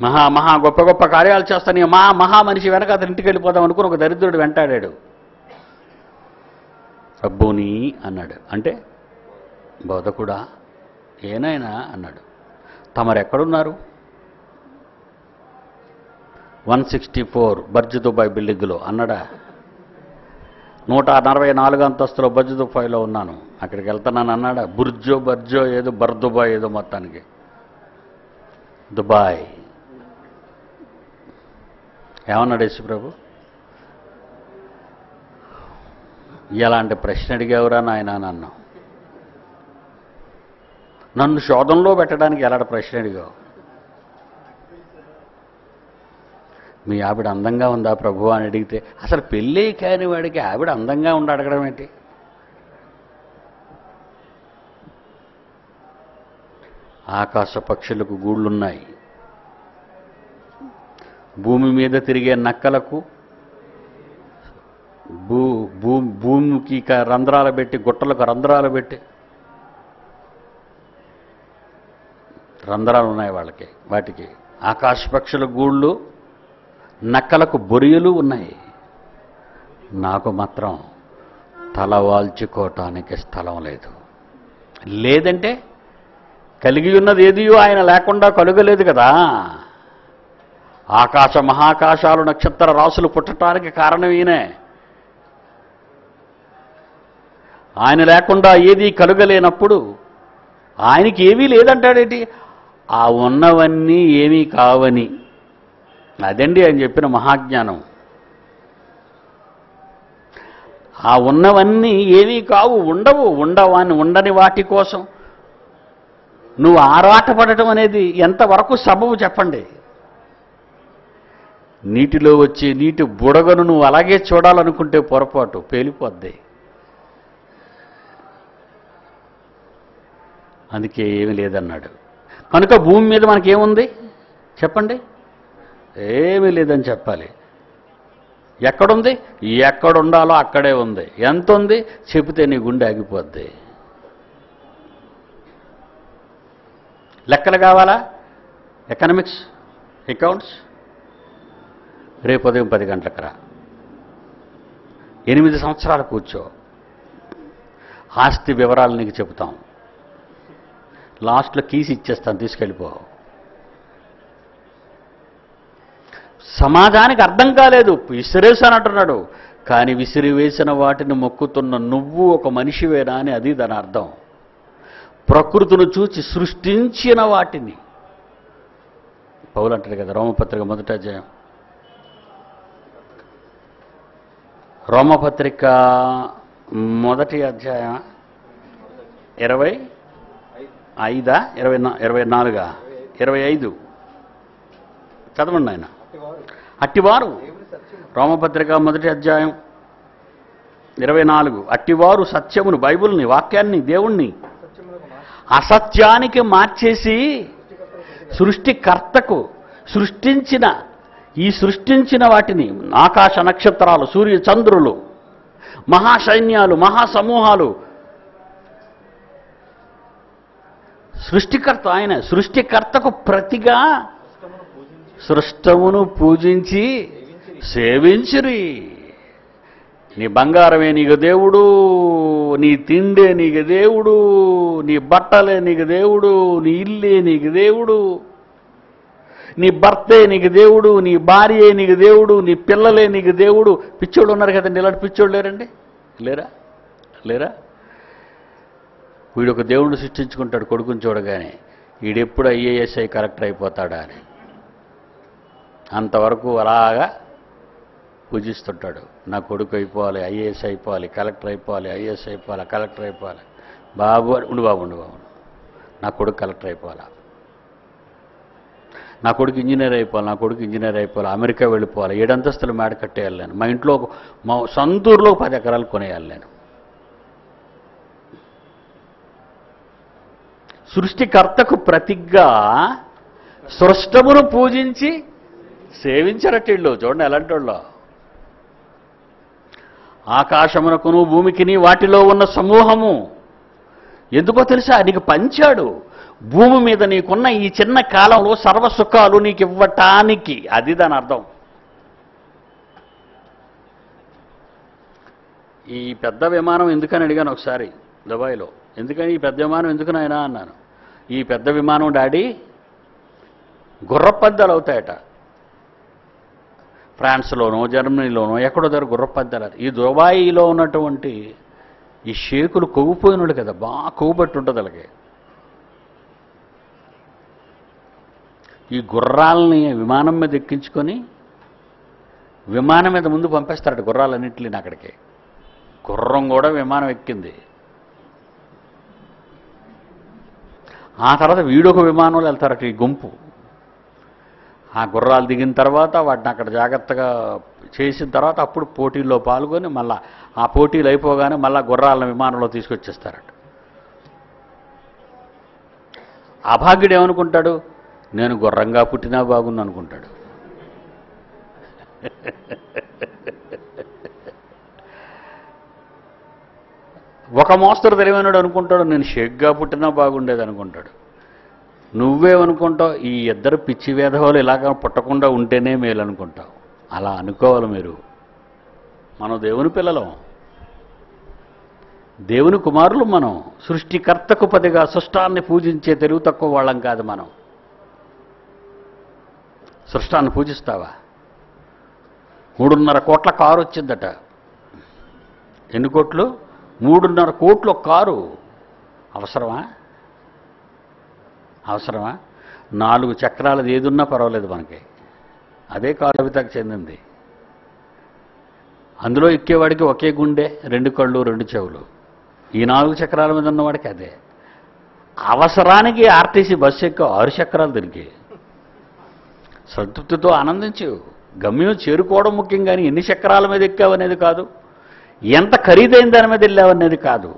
మహా గొప్ప గొప్ప కార్యాలు చేస్తాను మహా మనిషి వెనక అతని ఇంటికి వెళ్ళిపోదాం అనుకుని ఒక దరిద్రుడు వెంటాడాడు. రబ్బోని అన్నాడు. అంటే బోధకుడా, ఏనాయనా అన్నాడు. తమరెక్కడున్నారు? 164 బర్జ్ దుబాయ్ బిల్డింగ్లో అన్నాడా? 144 అంతస్తులో బర్జ్ దుబాయ్లో ఉన్నాను, అక్కడికి వెళ్తున్నాను అన్నాడా? బర్జో ఏదో దుబాయ్ ఏదో మొత్తానికి దుబాయ్. ఏమన్నాడు యేసు ప్రభు? ఎలాంటి ప్రశ్న అడిగావురా నాయనా నన్ను శోధనలో పెట్టడానికి ఎలాంటి ప్రశ్న అడిగావు? మీ ఆవిడ అందంగా ఉందా ప్రభు అని అడిగితే అసలు పెళ్ళి కాని వాడికి ఆవిడ అందంగా ఉండి అడగడం ఏంటి? ఆకాశ పక్షులకు గూళ్ళున్నాయి, భూమి మీద తిరిగే నక్కలకు భూమికి రంధ్రాలు పెట్టి, గుట్టలకు రంధ్రాలు పెట్టి రంధ్రాలు ఉన్నాయి వాళ్ళకి, వాటికి ఆకాశ పక్షుల గూళ్ళు, నక్కలకు బొరియలు ఉన్నాయి. నాకు మాత్రం తల వాల్చుకోవటానికి స్థలం లేదు. లేదంటే కలిగి ఉన్నది ఏదియో ఆయన లేకుండా కలుగలేదు కదా. ఆకాశ మహాకాశాలు నక్షత్ర రాసులు పుట్టడానికి కారణం ఈయనే. ఆయన లేకుండా ఏదీ కలుగలేనప్పుడు ఆయనకి ఏమీ లేదంటాడేంటి? ఆ ఉన్నవన్నీ ఏమీ కావని. అదండి ఆయన చెప్పిన మహాజ్ఞానం. ఆ ఉన్నవన్నీ ఏమీ కావు, ఉండని వాటి కోసం నువ్వు ఆరాటపడటం అనేది ఎంతవరకు సబబు చెప్పండి? నీటిలో వచ్చే నీటి బుడగను నువ్వు అలాగే చూడాలనుకుంటే పొరపాటు, పేలిపోద్ది. అందుకే ఏమీ లేదన్నాడు. కనుక భూమి మీద మనకేముంది చెప్పండి? ఏమీ లేదని చెప్పాలి. ఎక్కడుంది? ఎక్కడుండాలో అక్కడే ఉంది. ఎంత ఉంది చెబితే నీ గుండె ఆగిపోద్ది. లెక్కలు కావాలా? ఎకనామిక్స్, అకౌంట్స్ రేపు ఉదయం 10 గంటలకు రా. 8 సంవత్సరాలు కూర్చో. ఆస్తి వివరాలు నీకు చెబుతాం. లాస్ట్లో కీసి ఇచ్చేస్తాను, తీసుకెళ్ళిపో. సమాజానికి అర్థం కాలేదు, విసిరేసానంటున్నాడు. కానీ విసిరివేసిన వాటిని మొక్కుతున్న నువ్వు ఒక మనిషివేనా అని అది దాని అర్థం. ప్రకృతిని చూచి సృష్టించిన వాటిని పౌలు అంటాడు కదా, రోమపత్రిక 1వ అధ్యాయం. రోమపత్రిక 1వ అధ్యాయం 25 24 25 చదవండి ఆయన. అట్టివారు, రోమపత్రిక 1వ అధ్యాయం 24, అట్టివారు సత్యమును, బైబిల్ని, వాక్యాన్ని, దేవుణ్ణి అసత్యానికి మార్చేసి సృష్టికర్తకు సృష్టించిన వాటిని, ఆకాశ నక్షత్రాలు, సూర్య చంద్రులు, మహాసైన్యాలు, మహాసమూహాలు, సృష్టికర్త ఆయన, సృష్టికర్తకు ప్రతిగా సృష్టమును పూజించి సేవించిరి. నీ బంగారమే నీకు దేవుడు, నీ తిండే నీకు దేవుడు, నీ బట్టలే నీకు దేవుడు, నీ ఇల్లే నీకు దేవుడు, నీ భర్తే నీకు దేవుడు, నీ భార్యే నీకు దేవుడు, నీ పిల్లలే నీకు దేవుడు. పిచ్చోళ్ళు ఉన్నారు కదండి, ఇలాంటి పిచ్చోళ్ళు లేరండి? లేరా? వీడు ఒక దేవుడిని సృష్టించుకుంటాడు కొడుకుని చూడగానే, వీడెప్పుడు IASI కలెక్టర్ అయిపోతాడా అని. అంతవరకు అలాగా పూజిస్తుంటాడు. నా కొడుకు అయిపోవాలి, IAS అయిపోవాలి, కలెక్టర్ అయిపోవాలి, IAS అయిపోవాలి, కలెక్టర్ అయిపోవాలి. బాబు బాబు నా కొడుకు కలెక్టర్ అయిపోవాలా, నా కొడుకు ఇంజనీర్ అయిపోవాలి, అమెరికా వెళ్ళిపోవాలి, 7 అంతస్తులు మేడ కట్టేయాలి నేను, మా ఇంట్లో మా సొంతూరులో 10 ఎకరాలు కొనేయాలి నేను. సృష్టికర్తకు ప్రతిగా సృష్టమును పూజించి సేవించరటిళ్ళు. చూడండి ఎలాంటి వాళ్ళు. ఆకాశమునకును భూమికిని వాటిలో ఉన్న సమూహము. ఎందుకో తెలుసా? నీకు పంచాడు. భూమి మీద నీకున్న ఈ చిన్న కాలంలో సర్వసుఖాలు నీకు ఇవ్వటానికి. అది దాని అర్థం. ఈ పెద్ద విమానం ఎందుకని అడిగాను ఒకసారి దుబాయ్లో. ఎందుకని ఈ పెద్ద విమానం ఎందుకు నాయనా అన్నాను. ఈ పెద్ద విమానం డాడీ గుర్రపద్దలు అవుతాయట. ఫ్రాన్స్లోనో జర్మనీలోనో ఎక్కడో దగ్గర గుర్రపద్దలు. ఈ దుబాయ్లో ఉన్నటువంటి ఈ షేకులు కొవ్వుపోయినోళ్ళు కదా, బాగా కొవ్వుబట్టి ఉంటుంది అలాగే. ఈ గుర్రాలని విమానం మీద ఎక్కించుకొని విమానం మీద ముందు పంపేస్తారట గుర్రాలన్నింటినీ అక్కడికి. గుర్రం కూడా విమానం ఎక్కింది. ఆ తర్వాత వీడొక విమానంలో వెళ్తారట ఈ గుంపు. ఆ గుర్రాలు దిగిన తర్వాత వాటిని అక్కడ జాగ్రత్తగా చేసిన తర్వాత అప్పుడు పోటీల్లో పాల్గొని మళ్ళా ఆ పోటీలు అయిపోగానే మళ్ళా గుర్రాలను విమానంలో తీసుకొచ్చేస్తారట. అభాగ్యుడు ఏమనుకుంటాడు? నేను గుర్రంగా పుట్టినా బాగుంది అనుకుంటాడు. ఒక మోస్తరు తెలివైనడు అనుకుంటాడు నేను షేక్గా పుట్టినా బాగుండేది అనుకుంటాడు. నువ్వేమనుకుంటావు? ఈ ఇద్దరు పిచ్చి వేధవాళ్ళు ఇలాగ పుట్టకుండా ఉంటేనే మేలు అనుకుంటావు. అలా అనుకోవాలి మీరు. మనం దేవుని పిల్లలం, దేవుని కుమారులు మనం. సృష్టికర్తకు పదిగా సృష్టాన్ని పూజించే తెలివి తక్కువ వాళ్ళం కాదు మనం. సృష్టాన్ని పూజిస్తావా? 3.5 కోట్ల కారు వచ్చిందట. ఎన్ని కోట్లు? 3.5 కోట్ల కారు. అవసరమా? 4 చక్రాలది ఏదున్నా పర్వాలేదు మనకి. అదే కారు జాబితాకు చెందింది. అందులో ఎక్కేవాడికి ఒకే గుండె, 2 కళ్ళు, 2 చెవులు. ఈ 4 చక్రాల మీద ఉన్నవాడికి అదే. అవసరానికి ఆర్టీసీ బస్సు ఎక్క 6 చక్రాలు తిరిగి సంతృప్తితో ఆనందించు. గమ్యం చేరుకోవడం ముఖ్యం, కానీ ఎన్ని చక్రాల మీద ఎక్కావనేది కాదు, ఎంత ఖరీదైన దాని మీద వెళ్ళావనేది కాదు.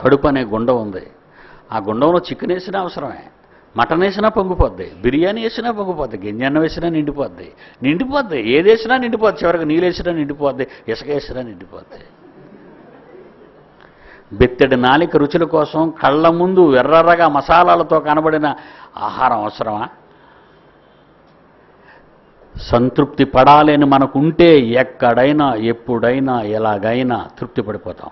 కడుపు అనే గుండం ఉంది. ఆ గుండంలో చికెన్ వేసినా అవసరమే, మటన్ వేసినా పొంగిపోద్ది, బిర్యానీ వేసినా పొంగిపోద్ది, గింజన్నం వేసినా నిండిపోద్ది. ఏది వేసినా నిండిపోద్ది, చివరికి నీళ్ళు వేసినా నిండిపోద్ది, ఇసుక వేసినా నిండిపోద్ది. బెత్తడి నాలిక రుచుల కోసం కళ్ళ ముందు ఎర్రగా మసాలాలతో కనబడిన ఆహారం అవసరమా? సంతృప్తి పడాలని మనకుంటే ఎక్కడైనా ఎప్పుడైనా ఎలాగైనా తృప్తి పడిపోతాం.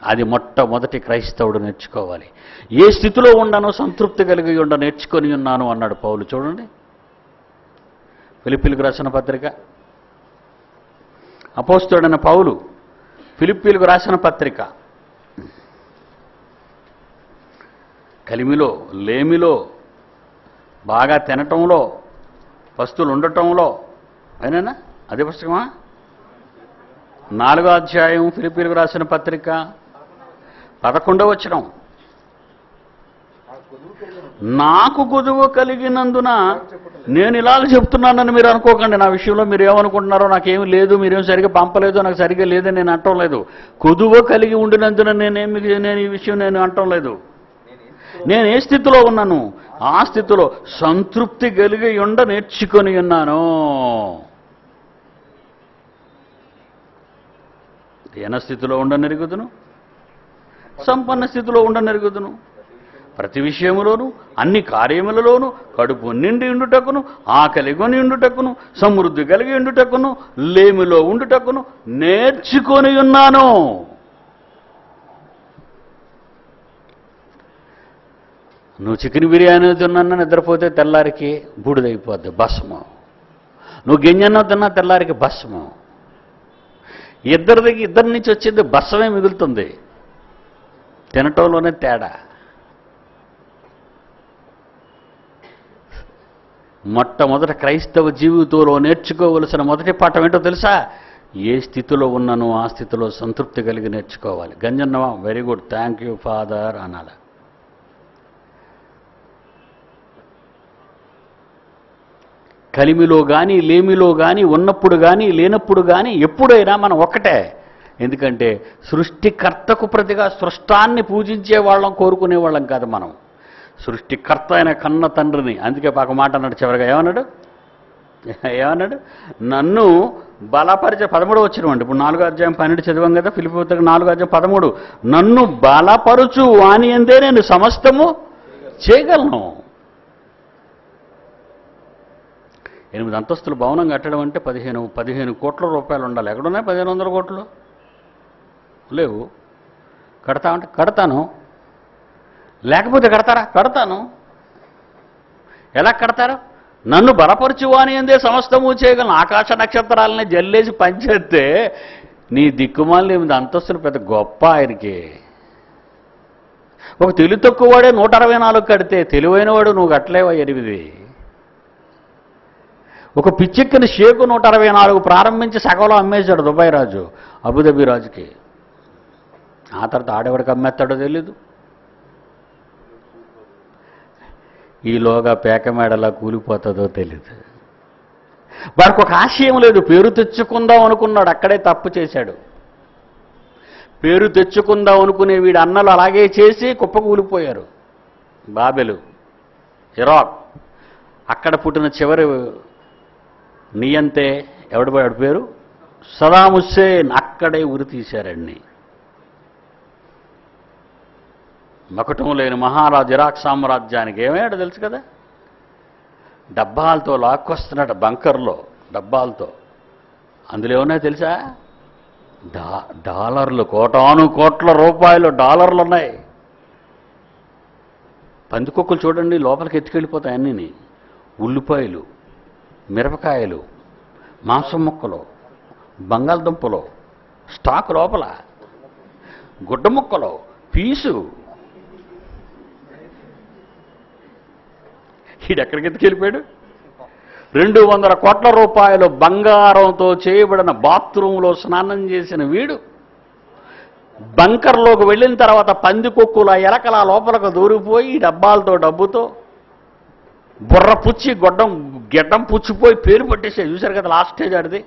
అది మొట్టమొదటి క్రైస్తవుడు నేర్చుకోవాలి. ఏ స్థితిలో ఉండనో సంతృప్తి కలిగి ఉండ నేర్చుకొని ఉన్నాను అన్నాడు పౌలు. చూడండి, ఫిలిప్పీలకు రాసిన పత్రిక. అపోస్తలుడైన పౌలు ఫిలిప్పీలకు రాసిన పత్రిక. కలిమిలో, లేమిలో, బాగా తినటంలో, వస్తువులు ఉండటంలో, అయినా అదే పుస్తకమా? 4వ అధ్యాయం ఫిలిప్పీలకు రాసిన పత్రిక 11వ వచనం. నాకు కొదువు కలిగినందున నేను ఇలాగ చెప్తున్నానని మీరు అనుకోకండి. నా విషయంలో మీరు ఏమనుకుంటున్నారో నాకేమీ లేదు, మీరేం సరిగ్గా పంపలేదు, నాకు సరిగ్గా లేదని నేను అంటం లేదు. కొదువ కలిగి ఉండినందున నేను ఈ విషయం నేను అంటం లేదు. నేను ఏ స్థితిలో ఉన్నాను ఆ స్థితిలో సంతృప్తి కలిగి ఉండ నేర్చుకొని ఉన్నాను. దీన స్థితిలో ఉండనెరుగుదును, సంపన్న స్థితిలో ఉండనెరుగుదును. ప్రతి విషయములోను అన్ని కార్యములలోనూ కడుపు నిండి ఉండుటకును, ఆకలి కొని ఉండుటకును, సమృద్ధి కలిగి ఉండుటకును, లేమిలో ఉండుటకును నేర్చుకొని ఉన్నాను. నువ్వు చికెన్ బిర్యానీ తిన్నా నిద్రపోతే తెల్లారికి బూడిదైపోద్ది, భస్మం. నువ్వు గింజన్నం తిన్నా తెల్లారికి భస్మం. ఇద్దరి నుంచి వచ్చింది భస్మమే మిగులుతుంది. తినటంలోనే తేడా. మొట్టమొదట క్రైస్తవ జీవితంలో నేర్చుకోవలసిన మొదటి పాఠం ఏంటో తెలుసా? ఏ స్థితిలో ఉన్నానో ఆ స్థితిలో సంతృప్తి కలిగి నేర్చుకోవాలి. గంజన్నవా, very good, thank you father అనాలి. కలిమిలో కానీ లేమిలో కానీ ఉన్నప్పుడు కానీ లేనప్పుడు కానీ ఎప్పుడైనా మనం ఒక్కటే. ఎందుకంటే సృష్టికర్తకు ప్రతిగా సృష్టాన్ని పూజించే వాళ్ళం, కోరుకునే వాళ్ళం కాదు మనం. సృష్టికర్త అయిన కన్న తండ్రిని. అందుకే ఒక మాట అన్నాడు చివరిగా. ఏమన్నాడు? నన్ను బలపరిచే 13 వచ్చినవండి. ఇప్పుడు 4వ అధ్యాయం 12 చదివాం కదా, ఫిలిప్పీ పత్రిక 4వ అధ్యాయం 13. నన్ను బలపరుచు వాని యందే నేను సమస్తము చేయగలను. 8 అంతస్తులు భవనం కట్టడం అంటే 15 కోట్ల రూపాయలు ఉండాలి. ఎక్కడున్నాయి 1500 కోట్లు? లేవు. కడతామంటే కడతాను, లేకపోతే కడతారా? కడతాను. ఎలా కడతారు? నన్ను బలపరచువాని అందే సమస్తము చేయగలను. ఆకాశ నక్షత్రాలని జల్లేసి పంచేస్తే నీ దిక్కుమాలని 8 అంతస్తులు పెద్ద గొప్ప ఆయనకి. ఒక తెలివి తక్కువవాడే 164 కడితే తెలివైన వాడు నువ్వు కట్టలేవా 8. ఒక పిచ్చెక్కిన షేకు 164 ప్రారంభించి సగంలో అమ్మేశాడు దుబాయ్ రాజు అబుదాబి రాజుకి. ఆ తర్వాత ఆడెవడికి అమ్మేస్తాడో తెలీదు. ఈలోగా పేకమేడలా కూలిపోతుందో తెలీదు. వాడికి ఒక ఆశయం లేదు. పేరు తెచ్చుకుందాం అనుకున్నాడు, అక్కడే తప్పు చేశాడు. పేరు తెచ్చుకుందాం అనుకునే వీడి అన్నలు అలాగే చేసి కుప్పకూలిపోయారు. బాబెలు, ఇరాక్, అక్కడ పుట్టిన చివరి నియంతే ఎవడి పేరు? సదాం హుస్సేన్. అక్కడే ఉరి తీశారండి. మకుటం లేని మహారాజు ఇరాక్ సామ్రాజ్యానికి ఏమయ్యాడో తెలుసు కదా. డబ్బాలతో లాక్కొస్తున్నాడు బంకర్లో, డబ్బాలతో. అందులో ఏమన్నాయో తెలుసా? డాలర్లు, కోటాను కోట్ల రూపాయలు డాలర్లు ఉన్నాయి. పందికొక్కులు చూడండి, లోపలికి ఎత్తుకెళ్ళిపోతాయి అన్నీ. ఉల్లిపాయలు, మిరపకాయలు, మాంసం ముక్కలు, బంగాళదుంపలు, స్టాక్ లోపల, గుడ్డ ముక్కలు, పీసు. ఈడెక్కడికి ఎత్తుకెళ్ళిపోయాడు? 200 కోట్ల రూపాయలు బంగారంతో చేయబడిన బాత్రూంలో స్నానం చేసిన వీడు బంకర్లోకి వెళ్ళిన తర్వాత పందికొక్కుల ఎలకల లోపలకు దూరిపోయి డబ్బాలతో డబ్బుతో బుర్ర పుచ్చి గెడ్డం పుచ్చిపోయి పేరు పట్టేసే. చూశారు కదా లాస్ట్ స్టేజ్ ఆడిది.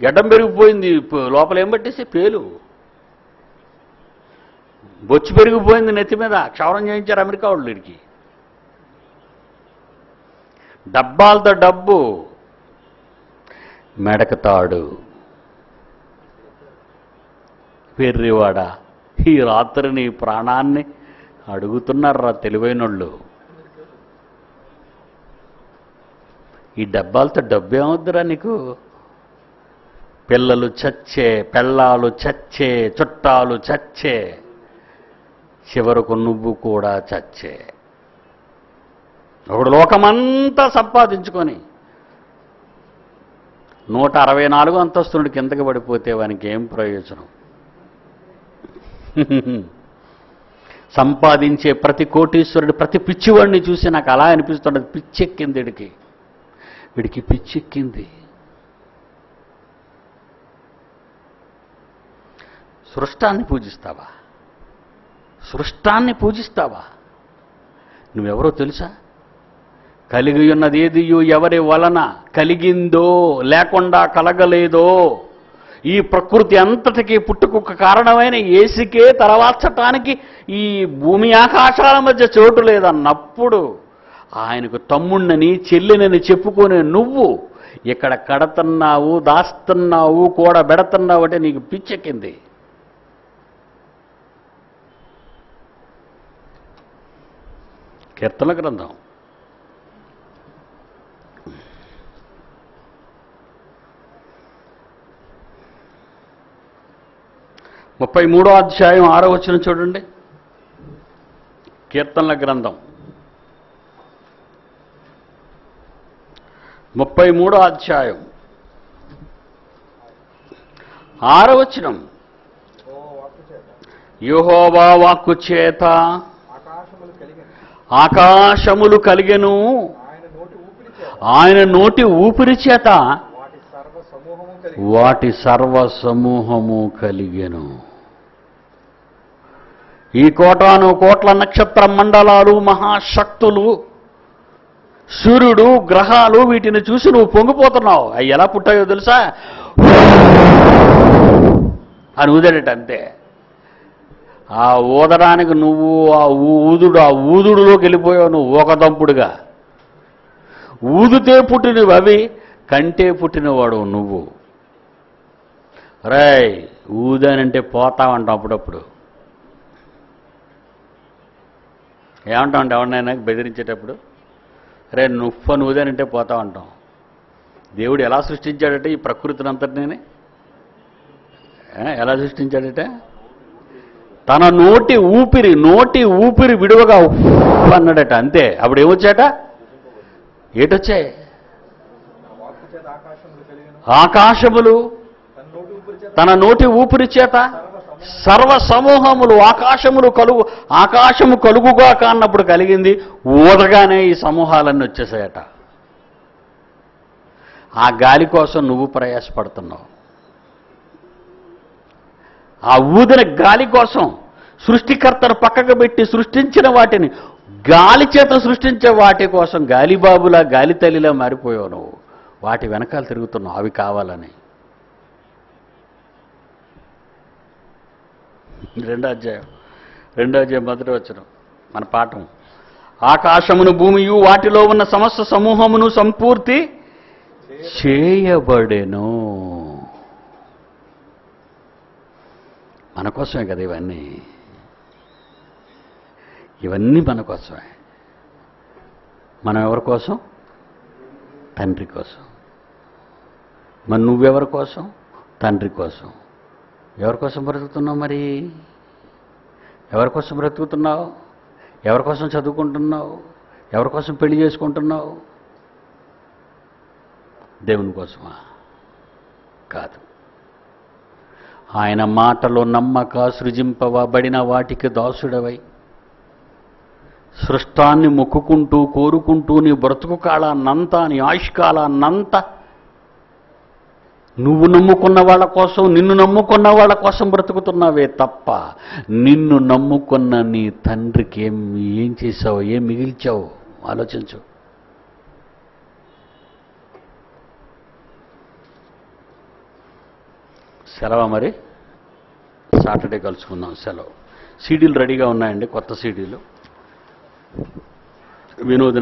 గెడ్డం పెరిగిపోయింది, లోపల ఏం పట్టేసే? పేలు. బొచ్చు పెరిగిపోయింది నెత్తి మీద, క్షౌరం చేయించారు అమెరికా వాళ్ళు వీడికి. డబ్బాలతో డబ్బు, మెడకతాడు. వెర్రివాడ, ఈ రాత్రి నీ ప్రాణాన్ని అడుగుతున్నారా తెలివైనోళ్ళు. ఈ డబ్బాలతో డబ్బు ఏమవుద్దురా నీకు? పిల్లలు చచ్చే, పెళ్ళాలు చచ్చే, చుట్టాలు చచ్చే, చివరకు నువ్వు కూడా చచ్చే. ఒకడు లోకమంతా సంపాదించుకొని 164 అంతస్తునుడి కిందకి పడిపోతే వానికి ఏం ప్రయోజనం? సంపాదించే ప్రతి కోటీశ్వరుడు, ప్రతి పిచ్చివాడిని చూసి నాకు అలా అనిపిస్తుండదు, పిచ్చెక్కింది వీడికి పిచ్చెక్కింది. సృష్టాన్ని పూజిస్తావా? సృష్టాన్ని పూజిస్తావా? నువ్వెవరో తెలుసా? కలిగి ఉన్నదేదియు ఎవరి వలన కలిగిందో, లేకుండా కలగలేదో, ఈ ప్రకృతి అంతటికీ పుట్టుకొక కారణమైన యేసుకే తలవాల్చటానికి ఈ భూమి ఆకాశాల మధ్య చోటు లేదన్నప్పుడు ఆయనకు తమ్ముణ్ణని చెల్లినని చెప్పుకునే నువ్వు ఇక్కడ కడతన్నావు, దాస్తున్నావు, కూడా బెడతన్నావు అంటే నీకు పిచ్చెక్కింది. కీర్తన గ్రంథం 33వ అధ్యాయం 6వ వచనం చూడండి. కీర్తనల గ్రంథం 33వ అధ్యాయం 6వ వచనం. యెహోవా వాక్కు చేత ఆకాశములు కలిగెను, ఆయన నోటి ఊపిరి చేత వాటి సర్వ సమూహము కలిగెను. ఈ కోటాను కోట్ల నక్షత్ర మండలాలు, మహాశక్తులు, సూర్యుడు, గ్రహాలు, వీటిని చూసి నువ్వు పొంగిపోతున్నావు. అవి ఎలా పుట్టాయో తెలుసా? అని ఊదాడట అంతే. ఆ ఊదడానికి నువ్వు ఆ ఊదుడులోకి వెళ్ళిపోయావు నువ్వు ఓకదంపుడుగా. ఊదితే పుట్టినవి అవి, కంటే పుట్టినవాడు నువ్వు. రేయ్, ఊదానంటే పోతావంటాం అప్పుడప్పుడు. ఏమంటామంటే ఎవరినైనా బెదిరించేటప్పుడు, రే నువ్వు ఊదానంటే పోతావంటాం. దేవుడు ఎలా సృష్టించాడట ఈ ప్రకృతిని అంతటినీ? ఎలా సృష్టించాడట? తన నోటి ఊపిరి విడువగా అన్నాడట అంతే. అప్పుడు ఏమొచ్చాట? ఏటొచ్చాయి? ఆకాశములు తన నోటి ఊపిరి చేత సర్వ సమూహములు, ఆకాశము కలుగుగా కాన్నప్పుడు కలిగింది. ఊదగానే ఈ సమూహాలన్నీ వచ్చేసాయట. ఆ గాలి కోసం నువ్వు ప్రయాసపడుతున్నావు. ఆ ఊదిన గాలి కోసం సృష్టికర్తను పక్కకు పెట్టి సృష్టించిన వాటిని, గాలి చేత సృష్టించే వాటి కోసం గాలిబాబులా, గాలి తల్లిలా మారిపోయావు నువ్వు. వాటి వెనకాల తిరుగుతున్నావు అవి కావాలని. 2వ అధ్యాయం 1వ వచనం మన పాఠం. ఆకాశమును భూమియు వాటిలో ఉన్న సమస్త సమూహమును సంపూర్తి చేయబడెను. మన కోసమే కదా ఇవన్నీ మన కోసమే. మనం ఎవరి కోసం? తండ్రి కోసం. మరి నువ్వెవరి కోసం? తండ్రి కోసం. ఎవరి కోసం బ్రతుకుతున్నావు? మరి ఎవరి కోసం బ్రతుకుతున్నావు? ఎవరి కోసం చదువుకుంటున్నావు? ఎవరి కోసం పెళ్లి చేసుకుంటున్నావు? దేవుని కోసమా? కాదు. ఆయన మాటలో నమ్మక సృజింపబడిన వాటికి దాసుడవై సృష్టాన్ని మొక్కుకుంటూ కోరుకుంటూ నీ బ్రతుకు కాలాన్నంతా, నీ ఆయుష్కాలాన్నంతా నువ్వు నమ్ముకున్న వాళ్ళ కోసం, నిన్ను నమ్ముకున్న వాళ్ళ కోసం బ్రతుకుతున్నావే తప్ప నిన్ను నమ్ముకున్న నీ తండ్రికి ఏం చేశావు? ఏం మిగిల్చావు? ఆలోచించు. సెలవు. మరి సాటర్డే కలుసుకుందాం. సెలవు. సీడీలు రెడీగా ఉన్నాయండి, కొత్త సీడీలు. వినోద్